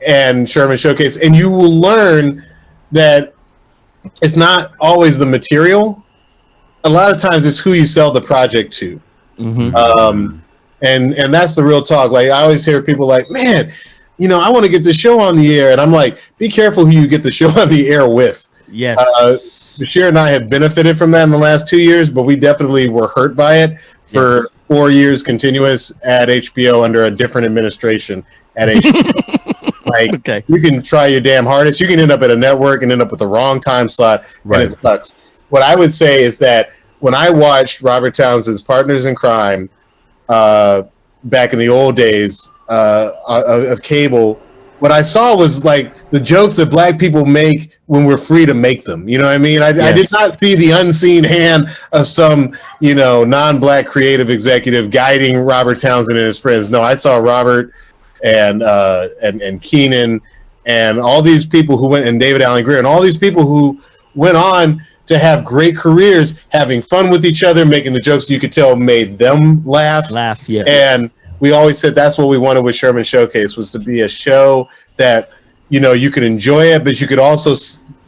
and Sherman Showcase. And you will learn that it's not always the material. a lot of times it's who you sell the project to. And that's the real talk. Like, I always hear people like, man, you know, I want to get the show on the air. And I'm like, be careful who you get the show on the air with. Yes. Bashir and I have benefited from that in the last 2 years, but we definitely were hurt by it for 4 years continuous at HBO under a different administration at HBO. Like, you can try your damn hardest. You can end up at a network and end up with the wrong time slot, and it sucks. What I would say is that when I watched Robert Townsend's Partners in Crime back in the old days of cable, what I saw was like the jokes that black people make when we're free to make them. You know what I mean? I did not see the unseen hand of some, you know, non-black creative executive guiding Robert Townsend and his friends. No, I saw Robert and Keenan and all these people who went, and David Allen Greer, and all these people who went on to have great careers, having fun with each other, making the jokes you could tell made them laugh. Yeah. And we always said that's what we wanted with Sherman Showcase, was to be a show that, you know, you could enjoy it, but you could also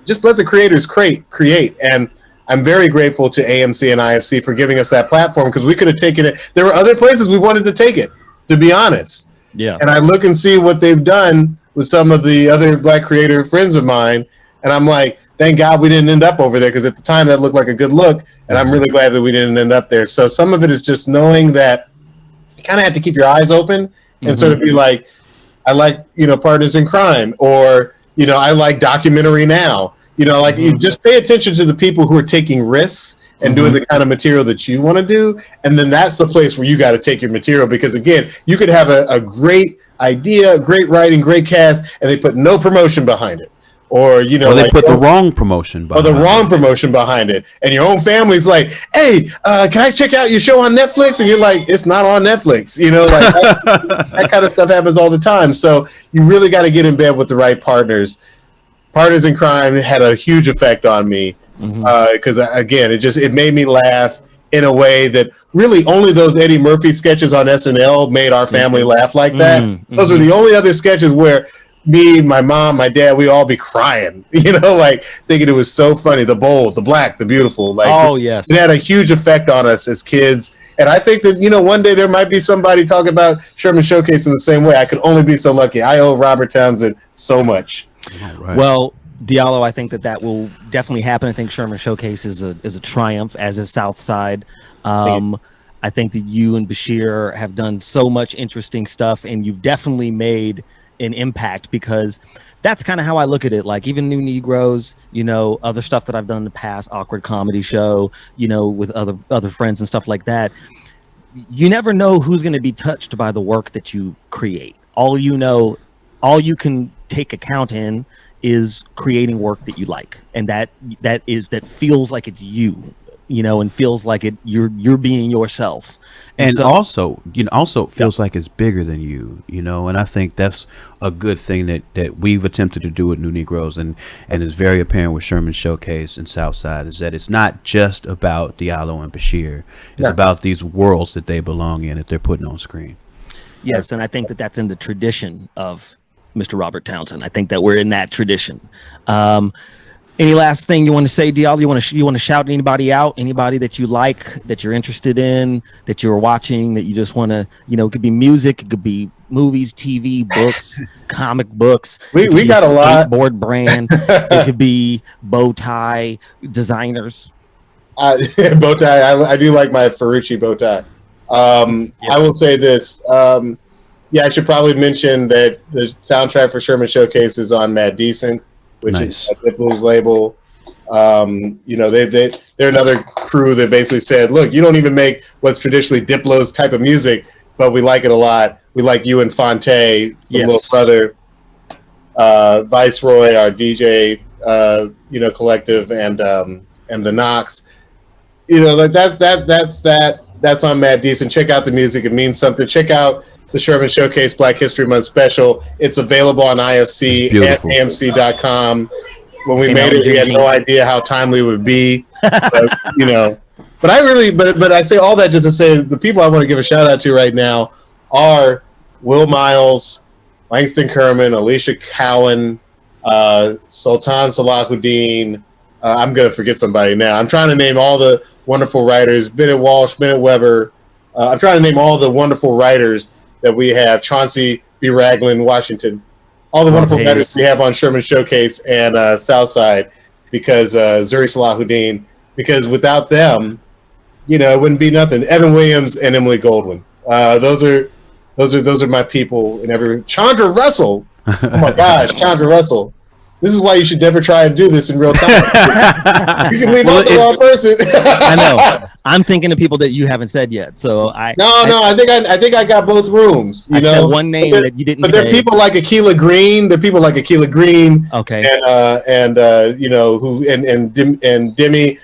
just let the creators create. And I'm very grateful to AMC and IFC for giving us that platform, because we could have taken it. There were other places we wanted to take it, to be honest. Yeah. And I look and see what they've done with some of the other black creator friends of mine, and I'm like, thank God we didn't end up over there, because at the time that looked like a good look, and I'm really glad that we didn't end up there. So some of it is just knowing that you kind of have to keep your eyes open and sort of be like, I like, you know, Partners in Crime, or, you know, I like Documentary Now. You know, like, you just pay attention to the people who are taking risks and doing the kind of material that you want to do, and then that's the place where you got to take your material, because again, you could have a great idea, great writing, great cast, and they put no promotion behind it. Or, you know, or they like, put the wrong promotion behind it. Or the wrong promotion behind it. And your own family's like, hey, can I check out your show on Netflix? And you're like, it's not on Netflix. You know, like that kind of stuff happens all the time. So you really got to get in bed with the right partners. Partners in Crime had a huge effect on me, because, again, it made me laugh in a way that really only those Eddie Murphy sketches on SNL made our family laugh like that. Those were the only other sketches where me, my mom, my dad, we all be crying, you know, like thinking it was so funny. The bold, the black, the beautiful. Like, it had a huge effect on us as kids. And I think that, you know, one day there might be somebody talking about Sherman Showcase in the same way. I could only be so lucky. I owe Robert Townsend so much. Right. Well, Diallo, I think that will definitely happen. I think Sherman Showcase is a triumph, as is Southside. I think that you and Bashir have done so much interesting stuff, and you've definitely made an impact, because that's kind of how I look at it. Like, even New Negroes, you know, other stuff that I've done in the past, Awkward Comedy Show, you know, with other friends and stuff like that. You never know who's going to be touched by the work that you create. All you can take account in is creating work that you like, and that feels like it's you know, and feels like you're being yourself. And so, also feels like it's bigger than you, you know, and I think that's a good thing that we've attempted to do with New Negroes, and is very apparent with Sherman Showcase and Southside, is that it's not just about Diallo and Bashir. It's about these worlds that they belong in, that they're putting on screen. Yes, and I think that that's in the tradition of Mr. Robert Townsend. I think that we're in that tradition. Any last thing you want to say, Diallo? You want to shout anybody out? Anybody that you like, that you're interested in, that you're watching, that you just want to, you know, it could be music, it could be movies, TV, books, comic books. We got a lot. Skateboard brand. It could be bow tie designers. Bow tie. I do like my Ferrucci bow tie. I will say this. I should probably mention that the soundtrack for Sherman Showcase is on Mad Decent, which is a Diplo's label. You know, they're another crew that basically said, look, you don't even make what's traditionally Diplo's type of music, but we like it a lot. We like you and Fonte, from Little Brother, Viceroy, our DJ, you know, collective, and the Knox. You know, like that's on Mad Decent. Check out the music; it means something. Check out the Sherman Showcase Black History Month special. It's available on IFC at AMC.com. When we made it, we had no idea how timely it would be. But, you know, but I say all that just to say the people I want to give a shout out to right now are Will Miles, Langston Kerman, Alicia Cowan, Sultan Salahuddin, I'm going to forget somebody now. I'm trying to name all the wonderful writers, Bennett Walsh, Bennett Weber. I'm trying to name all the wonderful writers that we have, Chauncey B. Ragland, Washington, all the wonderful writers we have on Sherman Showcase and Southside, because Zuri Salahuddin, because without them, you know, it wouldn't be nothing. Evan Williams and Emily Goldwyn. Those are my people and everything. Chandra Russell. Oh my gosh, Chandra Russell. This is why you should never try and do this in real time. You can leave out the wrong person. I know. I'm thinking of people that you haven't said yet. So I think I got both rooms. You know, said one name that you didn't. But there are people like Akilah Green. Okay. And you know, who and Demi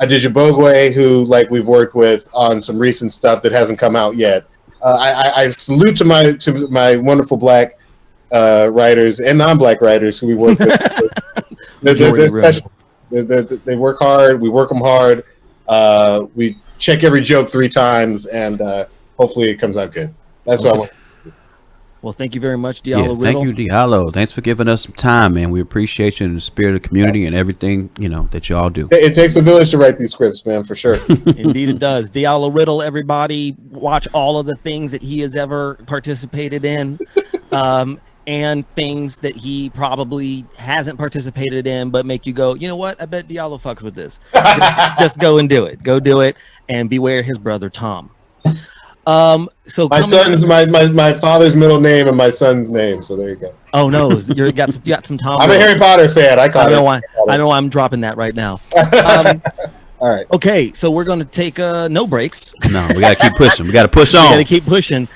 Adijabogwe, who like we've worked with on some recent stuff that hasn't come out yet. I salute to my wonderful Black writers and non-Black writers who we work with. They're special. They work hard. We work them hard. We check every joke 3 times, and hopefully it comes out good. That's what I want. Well, thank you very much, Diallo. Thank you, Diallo. Thanks for giving us some time, man. We appreciate you in the spirit of the community and everything, you know, that y'all do. It takes a village to write these scripts, man, for sure. Indeed it does. Diallo Riddle, everybody, watch all of the things that he has ever participated in, and things that he probably hasn't participated in, but make you go, you know what? I bet Diallo fucks with this. Just go and do it. Go do it, and beware his brother, Tom. So my son is my father's middle name and my son's name. So there you go. Oh no, you got some Tom. I'm a Harry Potter fan. I know why I'm dropping that right now. All right. Okay, so we're going to take no breaks. No, we got to keep pushing. We got to push on. We got to keep pushing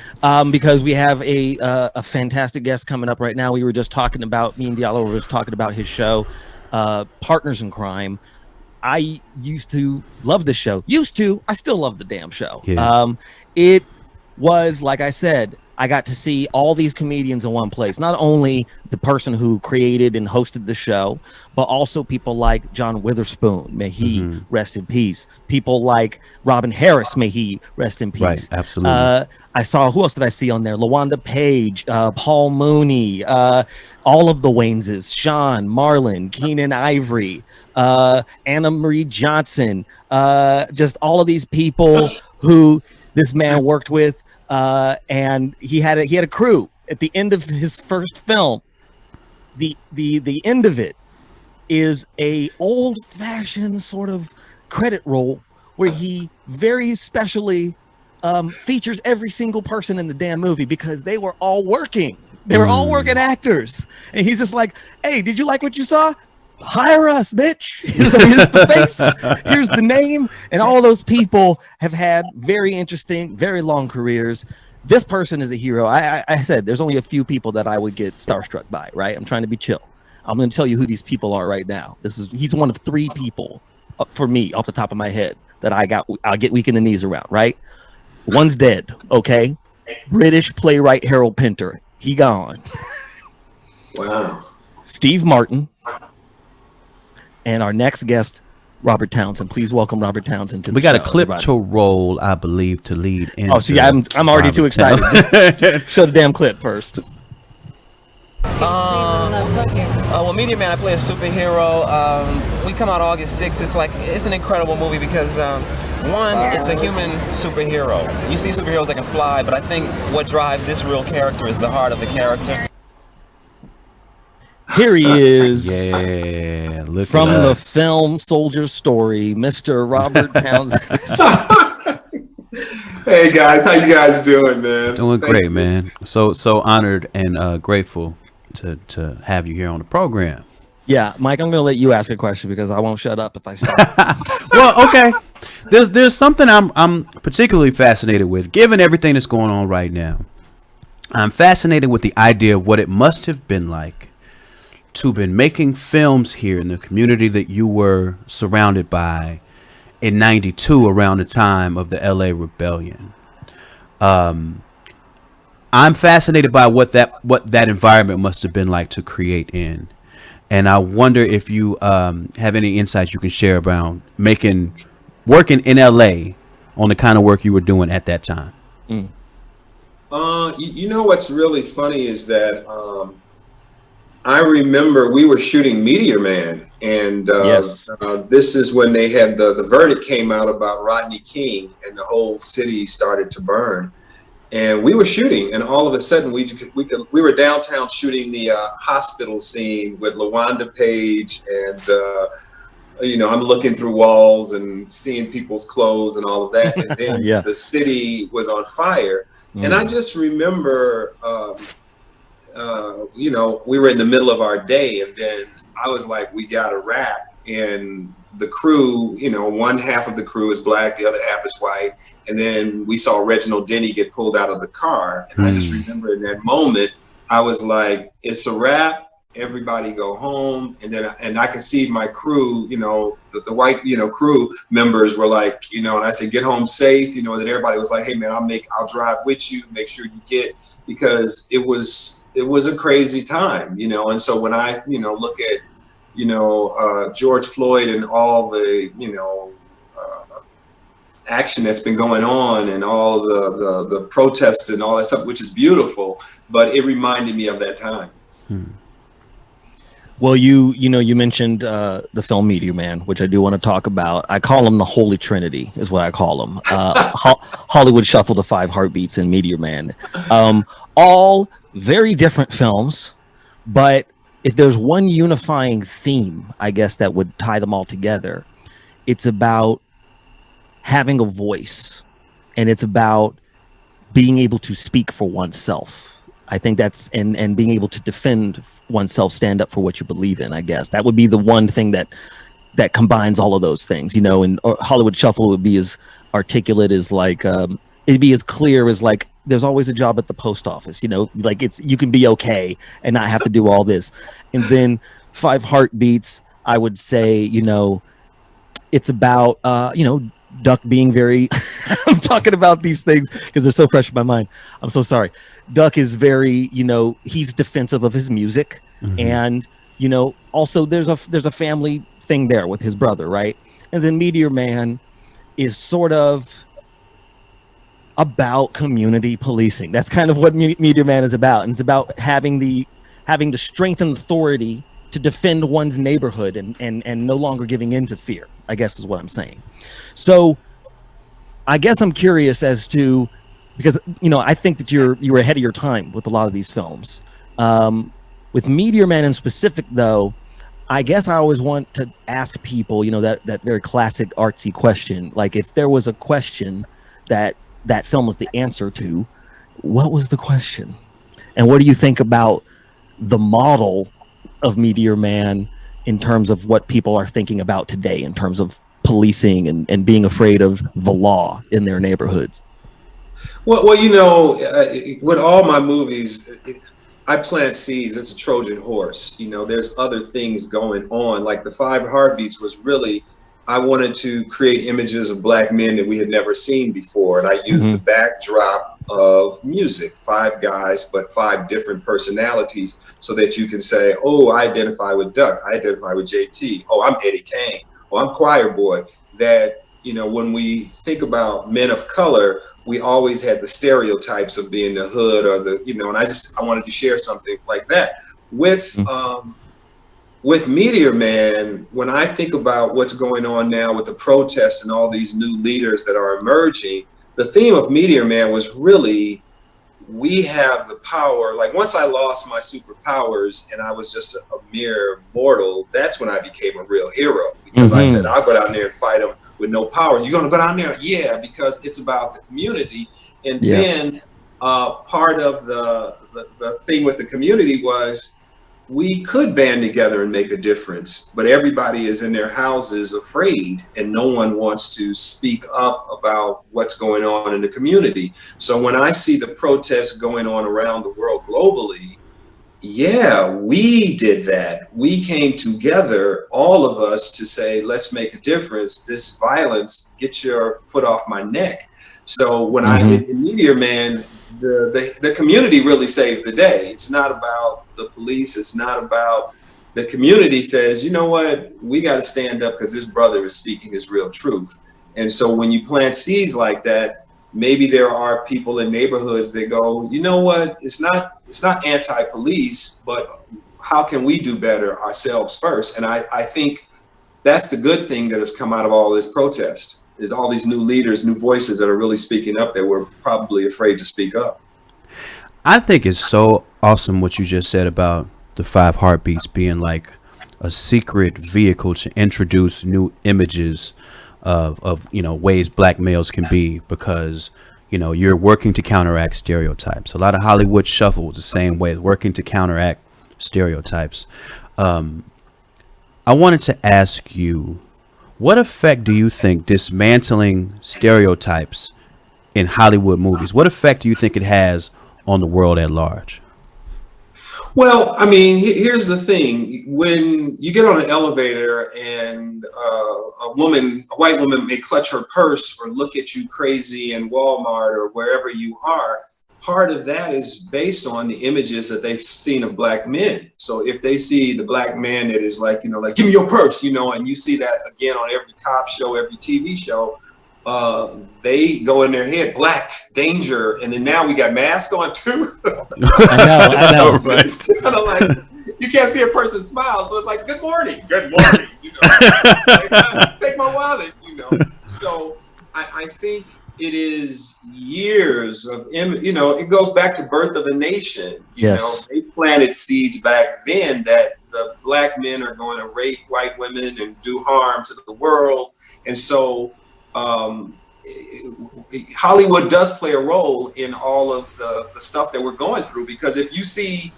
because we have a fantastic guest coming up right now. We were just talking about, me and Diallo were just talking about his show, Partners in Crime. I used to love this show. I still love the damn show. Yeah. It was, like I said, I got to see all these comedians in one place. Not only the person who created and hosted the show, but also people like John Witherspoon, may he rest in peace. People like Robin Harris, may he rest in peace. Right, absolutely. I saw, who else did I see on there? LaWanda Page, Paul Mooney, all of the Wayneses, Sean, Marlon, Keenan Ivory, Anna Marie Johnson, just all of these people who this man worked with. And he had a crew at the end of his first film. The end of it is a old-fashioned sort of credit roll where he very specially features every single person in the damn movie because they were all working. They were all working actors. And he's just like, hey, did you like what you saw? Hire us, bitch. Here's the face, here's the name. And all of those people have had very interesting, very long careers. This person is a hero. I said there's only a few people that I would get starstruck by, right? I'm trying to be chill. I'm going to tell you who these people are right now. He's one of 3 people for me off the top of my head that I'll get weak in the knees around, right? One's dead, okay? British playwright Harold Pinter. He gone. Wow. Steve Martin. And our next guest, Robert Townsend. Please welcome Robert Townsend to the show. We got a clip to roll, I believe, to lead in. Oh, see, I'm already too excited. Show the damn clip first. Well, Meteor Man, I play a superhero. We come out August 6th. It's an incredible movie because one, it's a human superhero. You see superheroes that can fly, but I think what drives this real character is the heart of the character. Here he is. Yeah, look from the film Soldier's Story, Mr. Robert Townsend. Hey guys, how you guys doing, man? Doing great, man. So honored and grateful to have you here on the program. Yeah, Mike, I'm going to let you ask a question because I won't shut up if I start. Well, okay. There's something I'm particularly fascinated with, given everything that's going on right now. I'm fascinated with the idea of what it must have been like to been making films here in the community that you were surrounded by in '92 around the time of the LA Rebellion. I'm fascinated by what that environment must have been like to create in, and I wonder if you have any insights you can share about working in LA on the kind of work you were doing at that time. You know what's really funny is that I remember we were shooting Meteor Man And Yes. this is when they had the verdict came out about Rodney King, and the whole city started to burn. And we were shooting, and all of a sudden we were downtown shooting the hospital scene with LaWanda Page, and I'm looking through walls and seeing people's clothes and all of that. And then Yeah. the city was on fire. And I just remember, we were in the middle of our day, and then I was like, we got to wrap. And the crew, one half of the crew is black, the other half is white. And then we saw Reginald Denny get pulled out of the car. And I just remember in that moment, I was like, it's a wrap. Everybody go home. And I could see my crew, the white, crew members were like, and I said, get home safe, and then everybody was like, hey man, I'll drive with you, make sure you get, because it was a crazy time, and so when I, look at, George Floyd and all the, action that's been going on and all the protests and all that stuff, which is beautiful, but it reminded me of that time. Well, you mentioned the film Meteor Man, which I do want to talk about. I call them the Holy Trinity, is what I call them. Hollywood Shuffle, The Five Heartbeats, and Meteor Man. All very different films, but if there's one unifying theme, I guess, that would tie them all together, it's about having a voice, and it's about being able to speak for oneself. I think that's and being able to defend oneself, stand up for what you believe in. I guess that would be the one thing that combines all of those things, and Hollywood Shuffle would be as articulate as like it'd be as clear as like there's always a job at the post office, like you can be okay and not have to do all this. And then Five Heartbeats, I would say, it's about Duck being very I'm talking about these things because they're so fresh in my mind. I'm so sorry. Duck is very, he's defensive of his music, and also there's a family thing there with his brother, right? And then Meteor Man is sort of about community policing. That's kind of what Meteor Man is about, and it's about having the strength and authority to defend one's neighborhood and no longer giving in to fear, I guess is what I'm saying. So I guess I'm curious as to, because I think that you were ahead of your time with a lot of these films. With Meteor Man in specific, though, I guess I always want to ask people, that very classic artsy question, like if there was a question that film was the answer to, what was the question? And what do you think about the model of Meteor Man in terms of what people are thinking about today in terms of policing and being afraid of the law in their neighborhoods? Well, with all my movies, I plant seeds. It's a Trojan horse. There's other things going on. Like the Five Heartbeats was really, I wanted to create images of black men that we had never seen before. And I used the backdrop of music, five guys, but five different personalities, so that you can say, oh, I identify with Duck. I identify with JT. Oh, I'm Eddie Kane. Oh, I'm Choir Boy. That, when we think about men of color, we always had the stereotypes of being the hood or the, and I wanted to share something like that. With Meteor Man, when I think about what's going on now with the protests and all these new leaders that are emerging, the theme of Meteor Man was really, we have the power. Like once I lost my superpowers and I was just a mere mortal, that's when I became a real hero, because I said, I'll go down there and fight them with no power. You're going to go down there? Yeah, because it's about the community. And then part of the thing with the community was, we could band together and make a difference, but everybody is in their houses afraid, and no one wants to speak up about what's going on in the community. So when I see the protests going on around the world globally, yeah, we did that. We came together, all of us, to say, let's make a difference. This violence, get your foot off my neck. So when I hit Meteor Man, the community really saves the day. It's not about the police. It's not about, the community says, you know what, we got to stand up because this brother is speaking his real truth. And so when you plant seeds like that, maybe there are people in neighborhoods that go, you know what, it's not anti-police, but how can we do better ourselves first? And I think that's the good thing that has come out of all this protest, is all these new leaders, new voices that are really speaking up that were probably afraid to speak up. I think it's so awesome what you just said about the 5 Heartbeats being like a secret vehicle to introduce new images of ways black males can be, because you're working to counteract stereotypes. A lot of Hollywood shuffles the same way, working to counteract stereotypes. I wanted to ask you, what effect do you think dismantling stereotypes in Hollywood movies, what effect do you think it has on the world at large? Well, I mean, here's the thing. When you get on an elevator and a white woman may clutch her purse or look at you crazy in Walmart or wherever you are, part of that is based on the images that they've seen of black men. So if they see the black man that is like, give me your purse, and you see that again on every cop show, every TV show, they go in their head, black, danger, and then now we got masks on too. I know, right? It's kind of like, you can't see a person smile, so it's like, good morning, like, take my wallet, So I think it is years of, it goes back to Birth of a Nation. They planted seeds back then that the black men are going to rape white women and do harm to the world, and so. Hollywood does play a role in all of the stuff that we're going through, because if you see,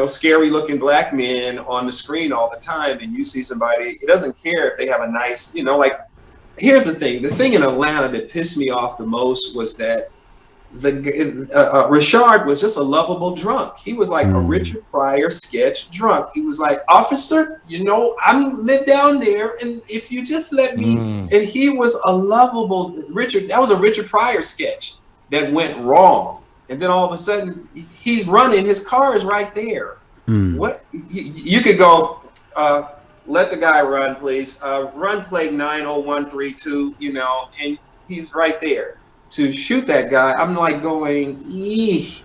scary looking black men on the screen all the time, and you see somebody, it doesn't care if they have a nice, here's the thing in Atlanta that pissed me off the most was that Rashard was just a lovable drunk. He was like a Richard Pryor sketch drunk. He was like, officer, I live down there, and if you just let me, and he was a lovable that was a Richard Pryor sketch that went wrong. And then all of a sudden he's running, his car is right there. What you could go, let the guy run, please. Run plate 90132, and he's right there. To shoot that guy, I'm like going, he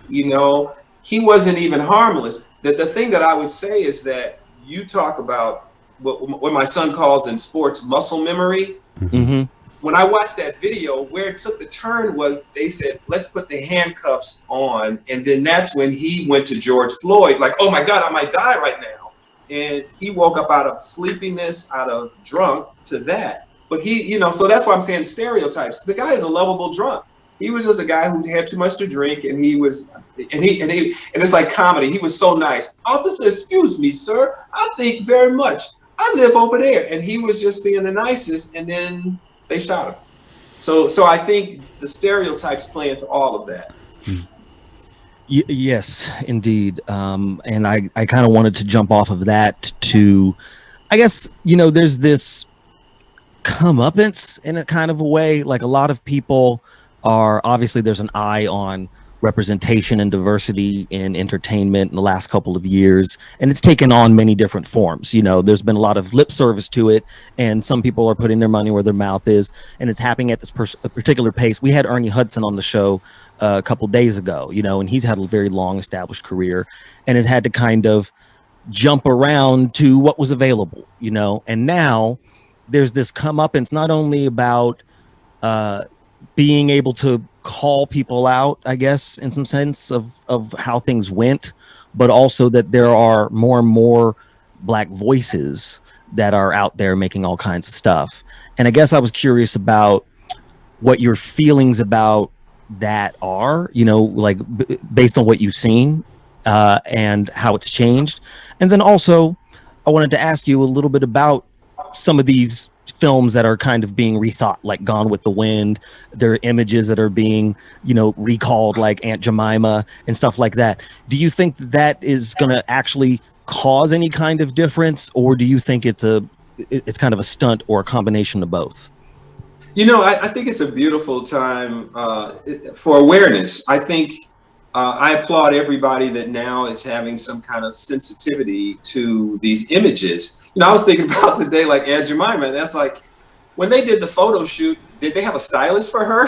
wasn't even harmless. The thing that I would say is that you talk about what my son calls in sports muscle memory. Mm-hmm. When I watched that video, where it took the turn was they said, let's put the handcuffs on. And then that's when he went to George Floyd, like, oh my God, I might die right now. And he woke up out of sleepiness, out of drunk to that. But he, so that's why I'm saying stereotypes. The guy is a lovable drunk. He was just a guy who had too much to drink, and he was, and it's like comedy. He was so nice. Officer, excuse me, sir. I think very much. I live over there, and he was just being the nicest. And then they shot him. So I think the stereotypes play into all of that. Yes, indeed. And I kind of wanted to jump off of that to, I guess, there's this comeuppance in a kind of a way. Like, a lot of people are, obviously there's an eye on representation and diversity in entertainment in the last couple of years, and it's taken on many different forms. There's been a lot of lip service to it, and some people are putting their money where their mouth is, and it's happening at this particular pace. We had Ernie Hudson on the show a couple days ago, and he's had a very long established career and has had to kind of jump around to what was available, and now there's this comeuppance, not only about being able to call people out, I guess, in some sense of how things went, but also that there are more and more black voices that are out there making all kinds of stuff. And I guess I was curious about what your feelings about that are, based on what you've seen and how it's changed. And then also I wanted to ask you a little bit about some of these films that are kind of being rethought, like Gone with the Wind. There are images that are being, recalled, like Aunt Jemima and stuff like that. Do you think that is going to actually cause any kind of difference, or do you think it's kind of a stunt or a combination of both? I think it's a beautiful time for awareness. I think I applaud everybody that now is having some kind of sensitivity to these images. I was thinking about today, like Aunt Jemima, and that's like, when they did the photo shoot, did they have a stylist for her?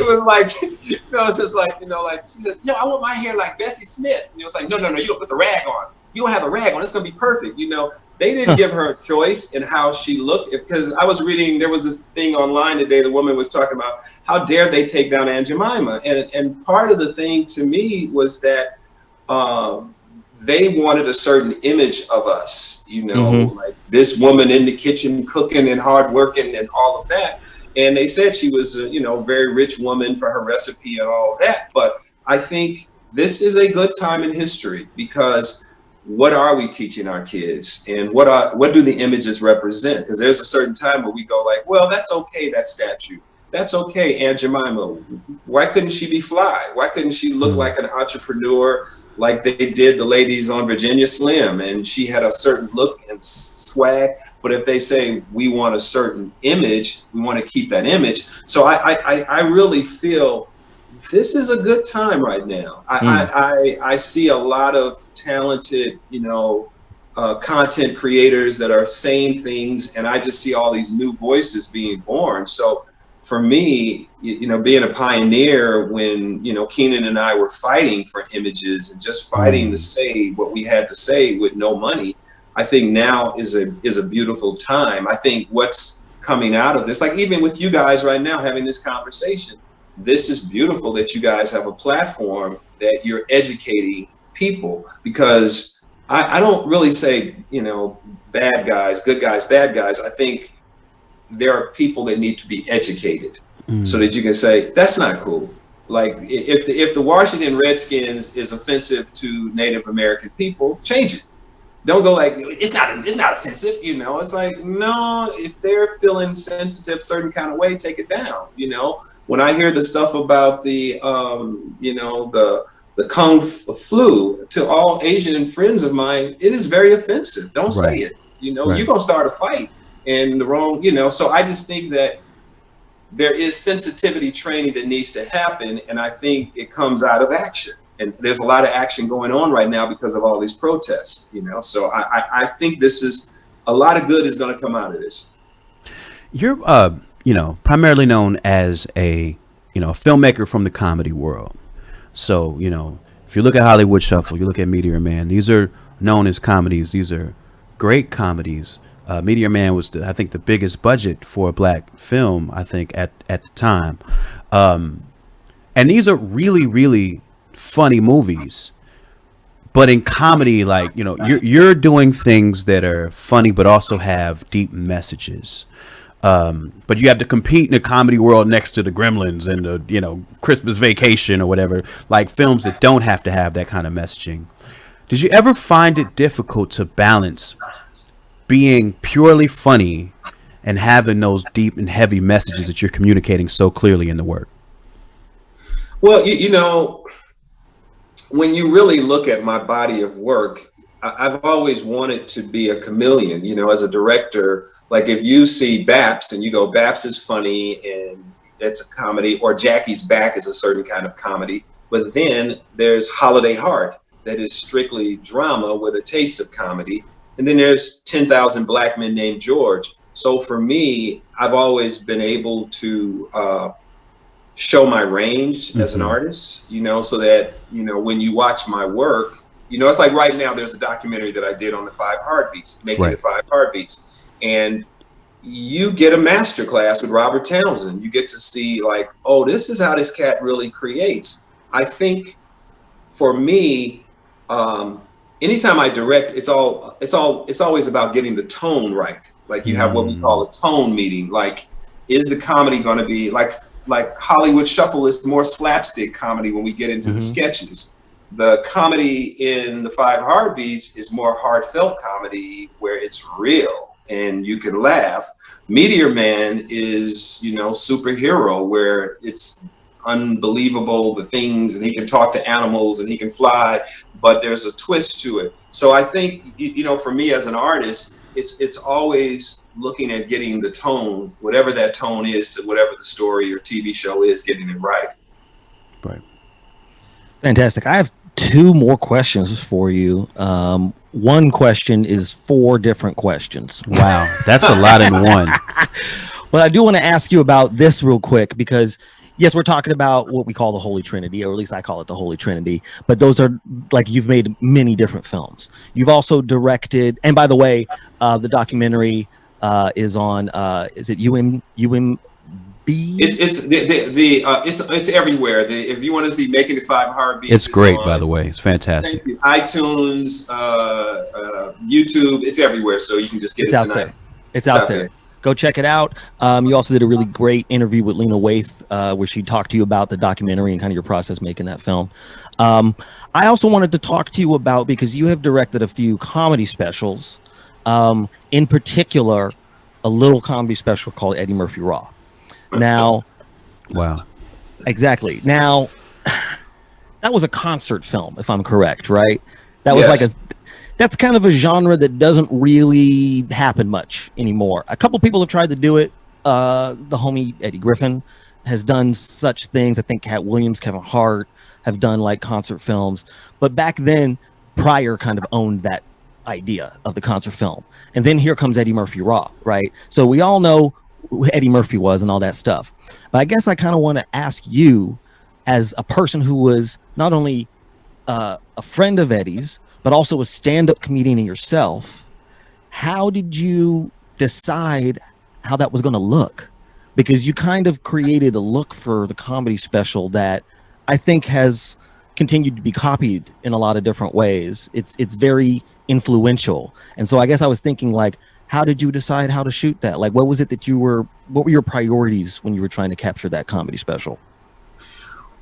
it was like, it's just like, like she said, no, I want my hair like Bessie Smith. It's like, no, you don't put the rag on. You don't have the rag on. It's gonna be perfect. They didn't give her a choice in how she looked, because I was reading, there was this thing online today, the woman was talking about how dare they take down Aunt Jemima, and part of the thing to me was that they wanted a certain image of us, like this woman in the kitchen cooking and hard working and all of that. And they said she was a, very rich woman for her recipe and all of that. But I think this is a good time in history, because what are we teaching our kids, and what do the images represent? Because there's a certain time where we go like, well, that's okay, that statue. That's okay, Aunt Jemima. Why couldn't she be fly? Why couldn't she look like an entrepreneur, like they did the ladies on Virginia Slim, and she had a certain look and swag? But if they say we want a certain image, we want to keep that image. So I really feel this is a good time right now. I see a lot of talented, content creators that are saying things, and I just see all these new voices being born. So for me, being a pioneer when, Keenan and I were fighting for images and just fighting to say what we had to say with no money, I think now is a beautiful time. I think what's coming out of this, like even with you guys right now having this conversation, this is beautiful that you guys have a platform that you're educating people, because I don't really say, bad guys, good guys, bad guys. I think there are people that need to be educated so that you can say, that's not cool. Like if the Washington Redskins is offensive to Native American people, change it. Don't go like, it's not offensive. It's like, no, if they're feeling sensitive, certain kind of way, take it down. When I hear the stuff about the Kung flu to all Asian friends of mine, it is very offensive. Don't say it. You're going to start a fight and the wrong, so I just think that there is sensitivity training that needs to happen. And I think it comes out of action. And there's a lot of action going on right now because of all these protests, so I think this is a lot of good is going to come out of this. You're, primarily known as a filmmaker from the comedy world. So, if you look at Hollywood Shuffle, you look at Meteor Man, these are known as comedies. These are great comedies. Meteor Man was, I think, the biggest budget for a black film, I think, at the time. And these are really, really funny movies. But in comedy, like, you're doing things that are funny but also have deep messages. But you have to compete in the comedy world next to the Gremlins and the, Christmas Vacation or whatever, like films that don't have to have that kind of messaging. Did you ever find it difficult to balance being purely funny and having those deep and heavy messages that you're communicating so clearly in the work? Well, when you really look at my body of work, I've always wanted to be a chameleon, as a director. Like if you see Baps and you go, Baps is funny and it's a comedy, or Jackie's Back is a certain kind of comedy. But then there's Holiday Heart that is strictly drama with a taste of comedy. And then there's 10,000 Black Men Named George. So for me, I've always been able to show my range as an artist, so that, when you watch my work, it's like right now there's a documentary that I did on the 5 Heartbeats, making the 5 Heartbeats. And you get a master class with Robert Townsend. You get to see like, oh, this is how this cat really creates. I think for me, anytime I direct, it's always about getting the tone right. Like you have what we call a tone meeting. Like, is the comedy going to be like Hollywood Shuffle is more slapstick comedy when we get into the sketches. The comedy in the 5 Heartbeats is more heartfelt comedy where it's real and you can laugh. Meteor Man is, superhero where it's unbelievable, the things, and he can talk to animals and he can fly, but there's a twist to it. So I think, for me as an artist, it's always looking at getting the tone, whatever that tone is, to whatever the story or TV show is, getting it right. Right. Fantastic. I have 2 more questions for you. One question is 4 different questions. Wow, that's a lot in one. Well, I do want to ask you about this real quick because, Yes, we're talking about what we call the Holy Trinity, or at least I call it the Holy Trinity. But those are like, you've made many different films. You've also directed, and by the way, the documentary is on. Is it UMB? It's everywhere. If you want to see Making the Five Heartbeats, it's great, by the way. It's fantastic. iTunes, YouTube, it's everywhere. So you can just get it tonight. There. It's out there. Go check it out. You also did a really great interview with Lena Waithe, where she talked to you about the documentary and kind of your process making that film. I also wanted to talk to you about, because you have directed a few comedy specials, in particular, a little comedy special called Eddie Murphy Raw. Now, wow, exactly. Now, that was a concert film, if I'm correct, right? That was like that's kind of a genre that doesn't really happen much anymore. A couple people have tried to do it. The homie Eddie Griffin has done such things. I think Cat Williams, Kevin Hart have done like concert films. But back then, Pryor kind of owned that idea of the concert film. And then here comes Eddie Murphy Raw, right? So we all know who Eddie Murphy was and all that stuff. But I guess I kind of want to ask you, as a person who was not only a friend of Eddie's, but also a stand-up comedian yourself, how did you decide how that was going to look? Because you kind of created a look for the comedy special that I think has continued to be copied in a lot of different ways. It's very influential. And so I guess I was thinking, like, how did you decide how to shoot that? Like, what was it that what were your priorities when you were trying to capture that comedy special?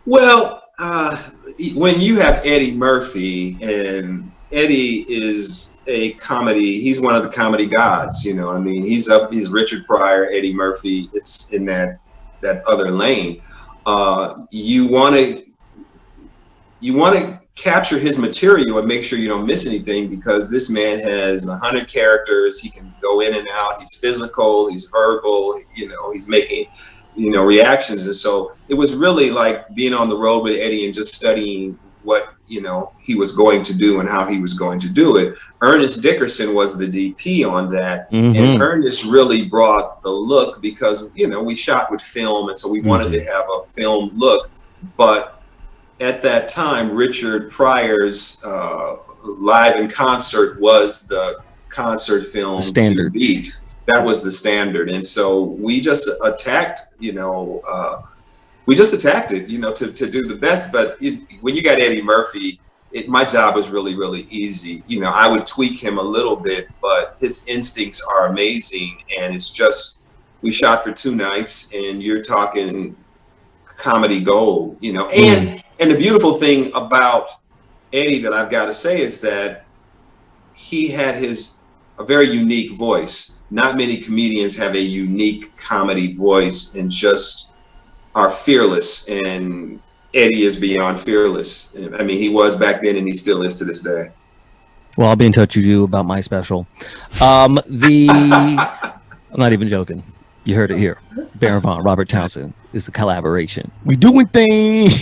Well, when you have Eddie Murphy, and Eddie is he's one of the comedy gods, you know. I mean, he's Richard Pryor, Eddie Murphy. It's in that other lane. You want to capture his material and make sure you don't miss anything, because this man has 100 characters. He can go in and out. He's physical. He's verbal. You know, he's making reactions. And so it was really like being on the road with Eddie and just studying what, he was going to do and how he was going to do it. Ernest Dickerson was the DP on that. Mm-hmm. And Ernest really brought the look, because, we shot with film. And so we wanted to have a film look. But at that time, Richard Pryor's Live in Concert was the concert film standard. To beat. That was the standard. And so we just attacked, it, to do the best. But when you got Eddie Murphy, my job was really, really easy. I would tweak him a little bit, but his instincts are amazing. And it's just, we shot for 2 nights, and you're talking comedy gold, And the beautiful thing about Eddie that I've got to say is that he had a very unique voice. Not many comedians have a unique comedy voice and just are fearless, and Eddie is beyond fearless. I mean, he was back then, and he still is to this day. Well, I'll be in touch with you about my special. I'm not even joking. You heard it here. Baron Von, Robert Townsend. It's a collaboration. We doing things.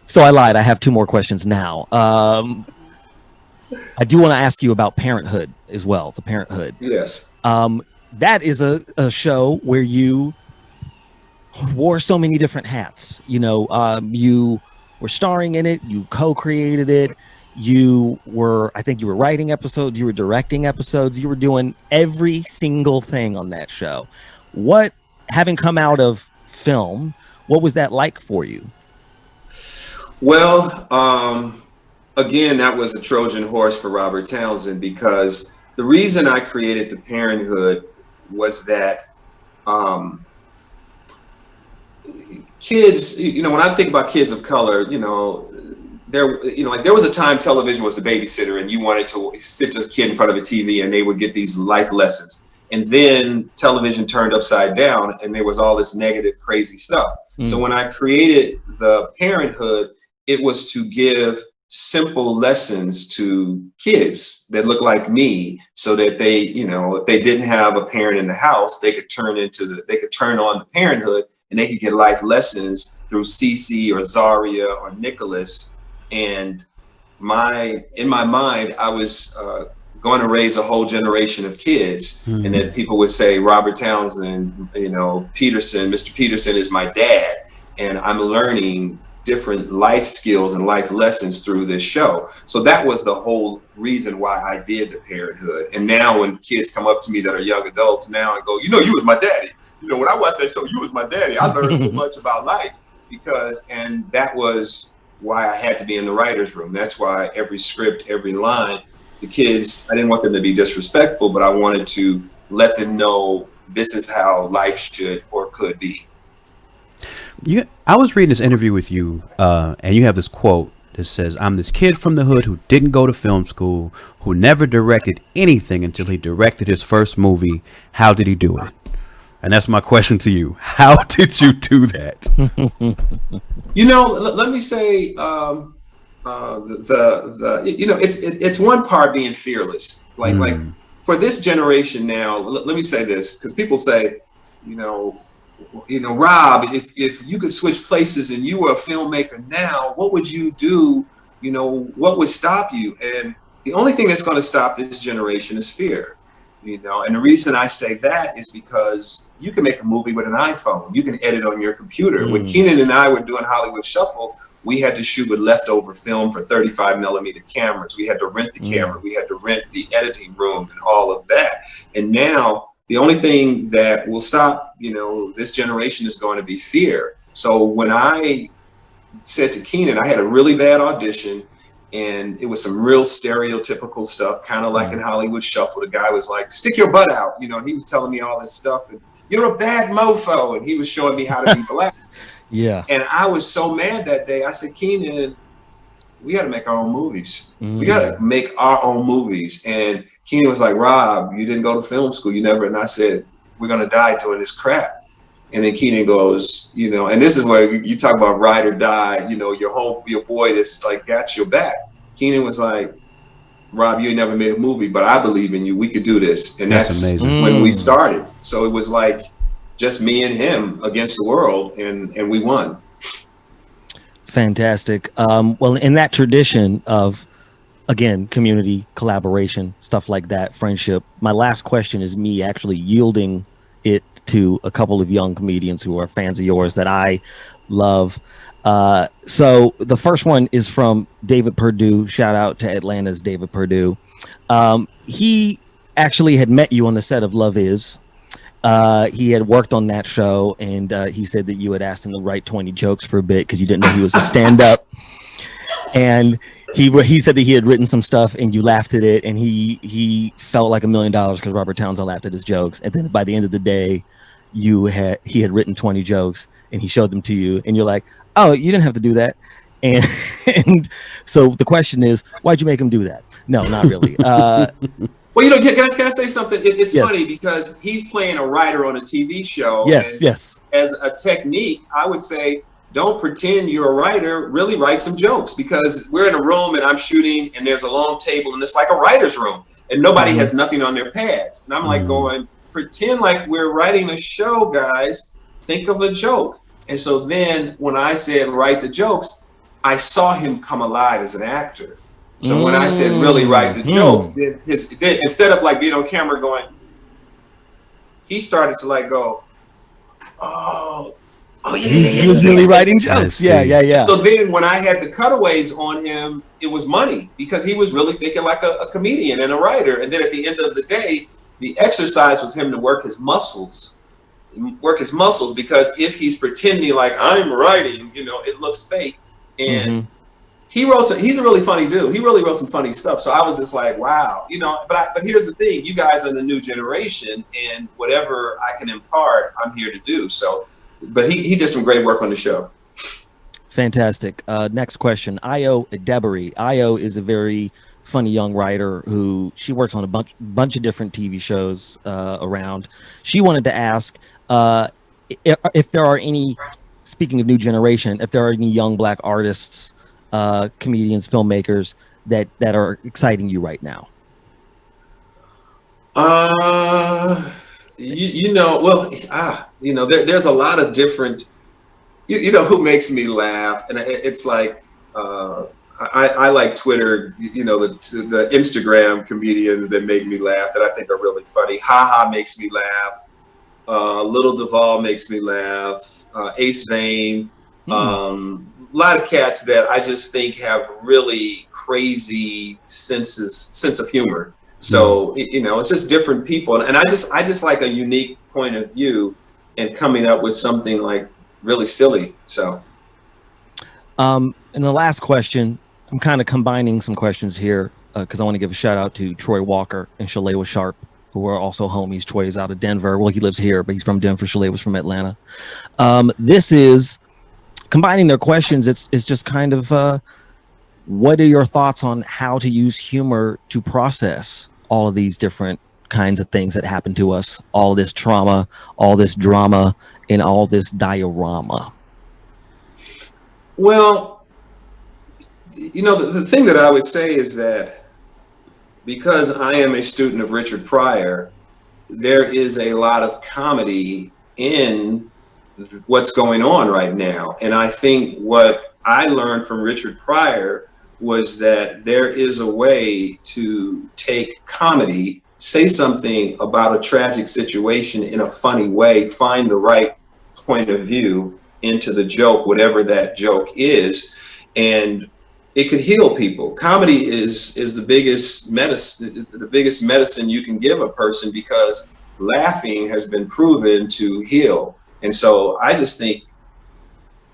So I lied. I have 2 more questions now. I do want to ask you about Parenthood as well. The Parenthood. Yes. That is a show where you wore so many different hats. You were starring in it. You co-created it. I think you were writing episodes. You were directing episodes. You were doing every single thing on that show. Having come out of film, what was that like for you? Well, again, that was a Trojan horse for Robert Townsend, because the reason I created the Parenthood was that kids, when I think about kids of color, there was a time television was the babysitter, and you wanted to sit a kid in front of a TV and they would get these life lessons. And then television turned upside down, and there was all this negative, crazy stuff. So when I created the Parenthood, it was to give simple lessons to kids that look like me, so that they, if they didn't have a parent in the house, they could turn on the Parenthood, and they could get life lessons through Cece or Zaria or Nicholas. And in my mind, I was going to raise a whole generation of kids. And then people would say, Robert Townsend, you know, Peterson, Mr. Peterson is my dad. And I'm learning different life skills and life lessons through this show. So that was the whole reason why I did the Parenthood. And now when kids come up to me that are young adults now and go, you know, you was my daddy. You know, when I watched that show, you was my daddy. I learned so much about life and that was why I had to be in the writer's room. That's why every script, every line, the kids, I didn't want them to be disrespectful, but I wanted to let them know this is how life should or could be. I was reading this interview with you, and you have this quote that says, I'm this kid from the hood who didn't go to film school, who never directed anything until he directed his first movie. How did he do it? And that's my question to you. How did you do that? You know, let me say, you know, it's one part being fearless. Like for this generation now, let me say this, because people say, you know, Rob, if you could switch places and you were a filmmaker now, what would you do? You know, what would stop you? And the only thing that's going to stop this generation is fear. You know, and the reason I say that is because you can make a movie with an iPhone. You can edit on your computer. When Keenan and I were doing Hollywood Shuffle, we had to shoot with leftover film for 35mm cameras. We had to rent the camera. We had to rent the editing room and all of that. And now the only thing that will stop, you know, this generation is going to be fear. So when I said to Keenan, I had a really bad audition, and it was some real stereotypical stuff, kind of like in Hollywood Shuffle. The guy was like, stick your butt out. You know, he was telling me all this stuff, and you're a bad mofo. And he was showing me how to be black. Yeah. And I was so mad that day. I said, Keenan, we got to make our own movies. We got to make our own movies. And Keenan was like, Rob, you didn't go to film school. You never. And I said, we're going to die doing this crap. And then Keenan goes, you know, and this is where you talk about ride or die, you know, your boy that's like got your back. Keenan was like, Rob, you ain't never made a movie, but I believe in you. We could do this. And that's amazing. When we started. So it was like just me and him against the world, and we won. Fantastic. Well, in that tradition of, again, community, collaboration, stuff like that, friendship, my last question is me actually yielding it to a couple of young comedians who are fans of yours that I love. So the first one is from David Perdue. Shout out to Atlanta's David Perdue. He actually had met you on the set of Love Is. He had worked on that show, and he said that you had asked him to write 20 jokes for a bit because you didn't know he was a stand-up. And he said that he had written some stuff and you laughed at it, and he felt like $1 million because Robert Townsend laughed at his jokes. And then by the end of the day, he had written 20 jokes and he showed them to you, and you're like, oh, you didn't have to do that. And so the question is, why'd you make him do that? No, not really. Well, you know, can I say something? It's funny because he's playing a writer on a TV show. Yes. As a technique, I would say, don't pretend you're a writer, really write some jokes, because we're in a room and I'm shooting and there's a long table and it's like a writer's room and nobody has nothing on their pads. And I'm like going, pretend like we're writing a show, guys. Think of a joke. And so then when I said write the jokes, I saw him come alive as an actor. So when I said really write the jokes, then instead of like being on camera going, he started to like go, oh yeah, he was really writing jokes. Yeah. So then when I had the cutaways on him, it was money because he was really thinking like a comedian and a writer. And then at the end of the day, the exercise was him to work his muscles, because if he's pretending like I'm writing, you know, it looks fake. And he's a really funny dude. He really wrote some funny stuff. So I was just like, wow, you know, but here's the thing, you guys are the new generation, and whatever I can impart, I'm here to do. So, but he did some great work on the show. Fantastic. Next question. Io Debery. Io is a very funny young writer who she works on a bunch of different TV shows around. She wanted to ask if there are any, speaking of new generation, if there are any young Black artists, comedians, filmmakers that are exciting you right now. You know, well, you know, there's a lot of different, you know, who makes me laugh, and it's like I like Twitter, the Instagram comedians that make me laugh, that I think are really funny. Haha makes me laugh. Little Duval makes me laugh. Ace Vane. A lot of cats that I just think have really crazy sense of humor. So, it's just different people. And I just like a unique point of view and coming up with something like really silly. So. And the last question, I'm kind of combining some questions here because I want to give a shout out to Troy Walker and Shalewa Sharp, who are also homies. Troy is out of Denver. Well, he lives here, but he's from Denver. Shalewa was from Atlanta. This is combining their questions. It's just kind of what are your thoughts on how to use humor to process all of these different kinds of things that happen to us, all this trauma, all this drama, and all this diorama? Well, the thing that I would say is that because I am a student of Richard Pryor, there is a lot of comedy in what's going on right now. And I think what I learned from Richard Pryor was that there is a way to take comedy, say something about a tragic situation in a funny way, find the right point of view into the joke, whatever that joke is, and it could heal people. Comedy is the biggest medicine you can give a person, because laughing has been proven to heal. And so I just think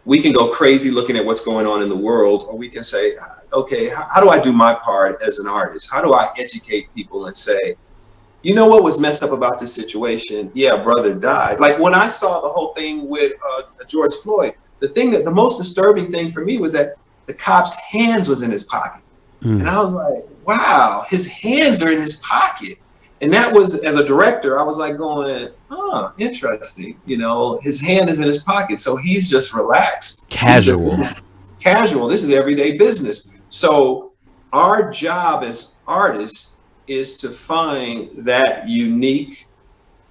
we can go crazy looking at what's going on in the world, or we can say, okay, how do I do my part as an artist? How do I educate people and say, you know what was messed up about this situation? Yeah, brother died. Like when I saw the whole thing with George Floyd, the most disturbing thing for me was that the cop's hands was in his pocket. And I was like, wow, his hands are in his pocket. And that was, as a director, I was like going, interesting. His hand is in his pocket. So he's just relaxed. Casual. Casual. This is everyday business. So our job as artists is to find that unique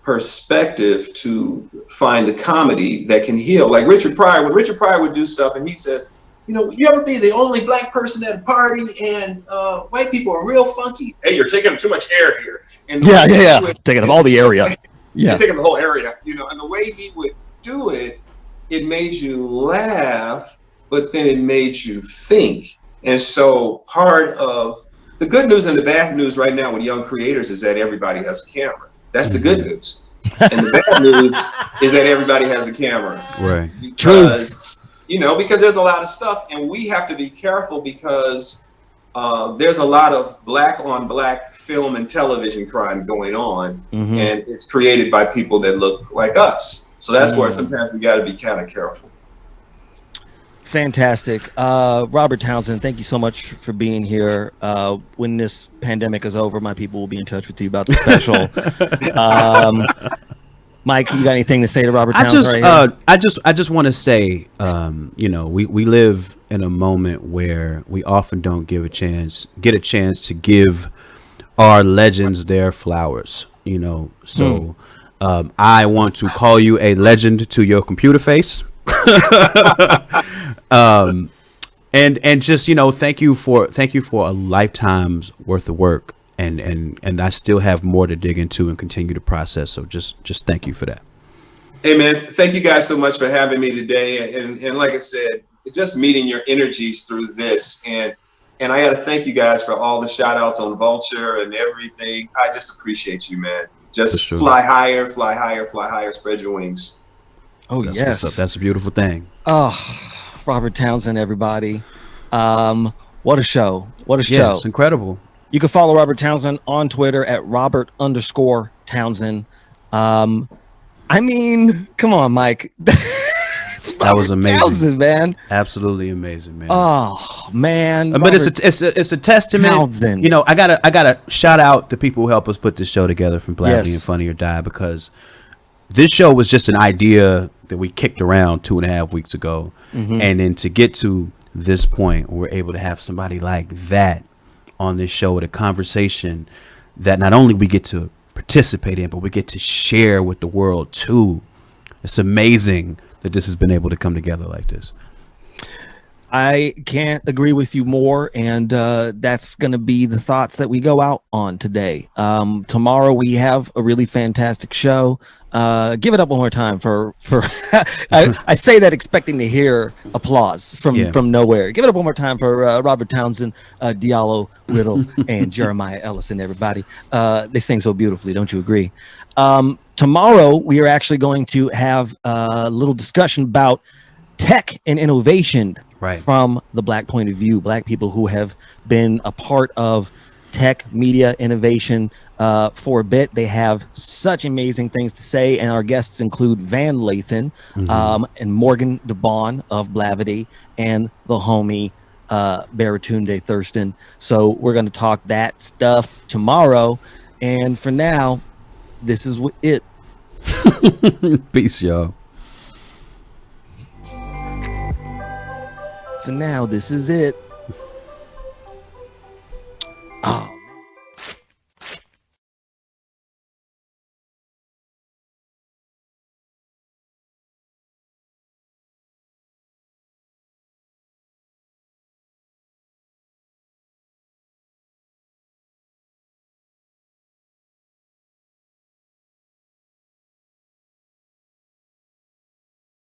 perspective, to find the comedy that can heal. Like Richard Pryor, when Richard Pryor would do stuff and he says, you ever be the only black person at a party and white people are real funky? Hey, you're taking too much air here. And yeah. Taking up all the area. Yeah. Taking the whole area, and the way he would do it, it made you laugh, but then it made you think. And so part of the good news and the bad news right now with young creators is that everybody has a camera. That's the good news. And the bad news is that everybody has a camera. Right. Because, because there's a lot of stuff, and we have to be careful because there's a lot of black on black film and television crime going on, and it's created by people that look like us. So that's where sometimes we got to be kind of careful. Fantastic. Robert Townsend, thank you so much for being here. When this pandemic is over, my people will be in touch with you about the special. Mike, you got anything to say to Robert Townsend? I just want to say, we live in a moment where we often don't get a chance to give our legends their flowers. So I want to call you a legend to your computer face. And just thank you for a lifetime's worth of work, and I still have more to dig into and continue to process, so just thank you for that. Hey man, thank you guys so much for having me today, and like I said, just meeting your energies through this, and I got to thank you guys for all the shout outs on Vulture and everything. I just appreciate you, man. Just fly higher, fly higher, fly higher, spread your wings. Oh, yes. That's a beautiful thing. Oh, Robert Townsend, everybody. What a show. What a show. It's incredible. You can follow Robert Townsend on Twitter at Robert_Townsend. I mean, come on, Mike. That was amazing. Townsend, man. Absolutely amazing, man. Oh, man. But it's a testament. Townsend. I gotta shout out the people who helped us put this show together from Blavity and Funny or Die, because this show was just an idea that we kicked around 2.5 weeks ago. And then to get to this point, we're able to have somebody like that on this show with a conversation that not only we get to participate in, but we get to share with the world too. It's amazing that this has been able to come together like this. I can't agree with you more, and that's going to be the thoughts that we go out on today. Tomorrow we have a really fantastic show. Give it up one more time for I say that expecting to hear applause from nowhere. Give it up one more time for Robert Townsend, Diallo, Riddle, and Jeremiah Ellison. Everybody, they sing so beautifully. Don't you agree? Tomorrow we are actually going to have a little discussion about tech and innovation from the Black point of view. Black people who have been a part of tech, media, innovation for a bit. They have such amazing things to say, and our guests include Van Lathan and Morgan DeBon of Blavity and the homie Baratunde Thurston. So we're going to talk that stuff tomorrow, and for now, this is it. Peace, y'all. For now, this is it. Oh.